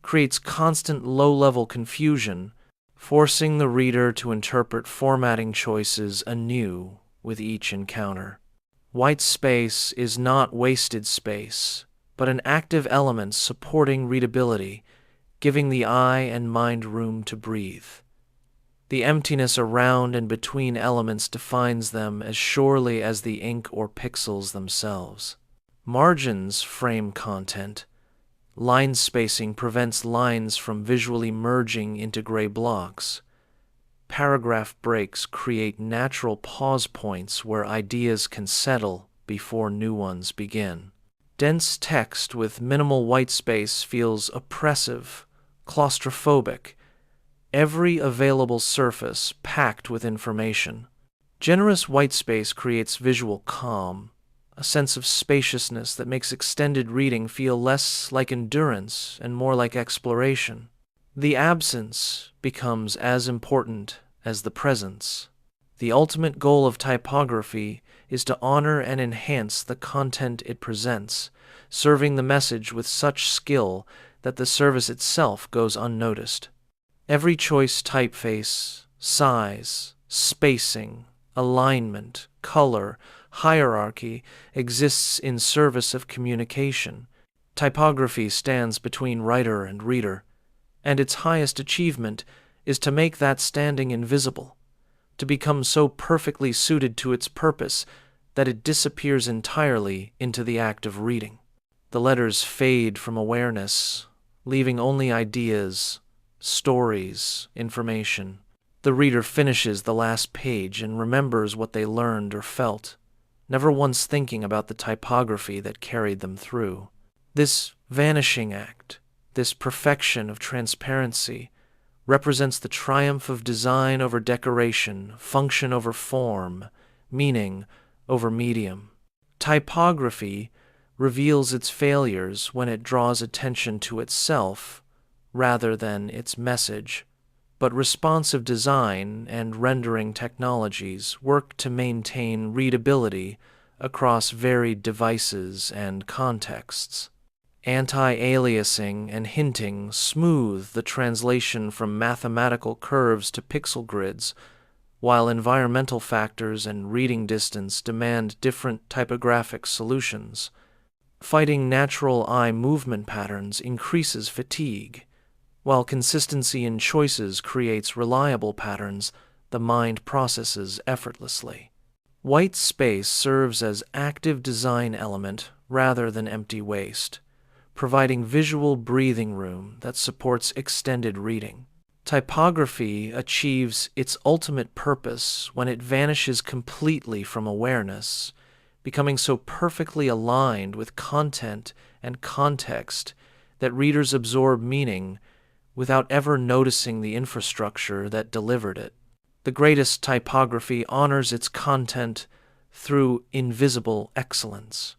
creates constant low-level confusion, forcing the reader to interpret formatting choices anew with each encounter. White space is not wasted space, but an active element supporting readability, giving the eye and mind room to breathe. The emptiness around and between elements defines them as surely as the ink or pixels themselves. Margins frame content. Line spacing prevents lines from visually merging into gray blocks. Paragraph breaks create natural pause points where ideas can settle before new ones begin. Dense text with minimal white space feels oppressive, claustrophobic, every available surface packed with information. Generous white space creates visual calm, a sense of spaciousness that makes extended reading feel less like endurance and more like exploration. The absence becomes as important as the presence. The ultimate goal of typography is to honor and enhance the content it presents, serving the message with such skill that the service itself goes unnoticed. Every choice typeface, size, spacing, alignment, color, hierarchy exists in service of communication. Typography stands between writer and reader, and its highest achievement is to make that standing invisible, to become so perfectly suited to its purpose that it disappears entirely into the act of reading. The letters fade from awareness, leaving only ideas, stories, information. The reader finishes the last page and remembers what they learned or felt, never once thinking about the typography that carried them through. This vanishing act, this perfection of transparency, represents the triumph of design over decoration, function over form, meaning over medium. Typography reveals its failures when it draws attention to itself rather than its message, but responsive design and rendering technologies work to maintain readability across varied devices and contexts. Anti-aliasing and hinting smooth the translation from mathematical curves to pixel grids, while environmental factors and reading distance demand different typographic solutions. Fighting natural eye movement patterns increases fatigue, while consistency in choices creates reliable patterns the mind processes effortlessly. White space serves as active design element rather than empty waste, providing visual breathing room that supports extended reading. Typography achieves its ultimate purpose when it vanishes completely from awareness, becoming so perfectly aligned with content and context that readers absorb meaning without ever noticing the infrastructure that delivered it. The greatest typography honors its content through invisible excellence.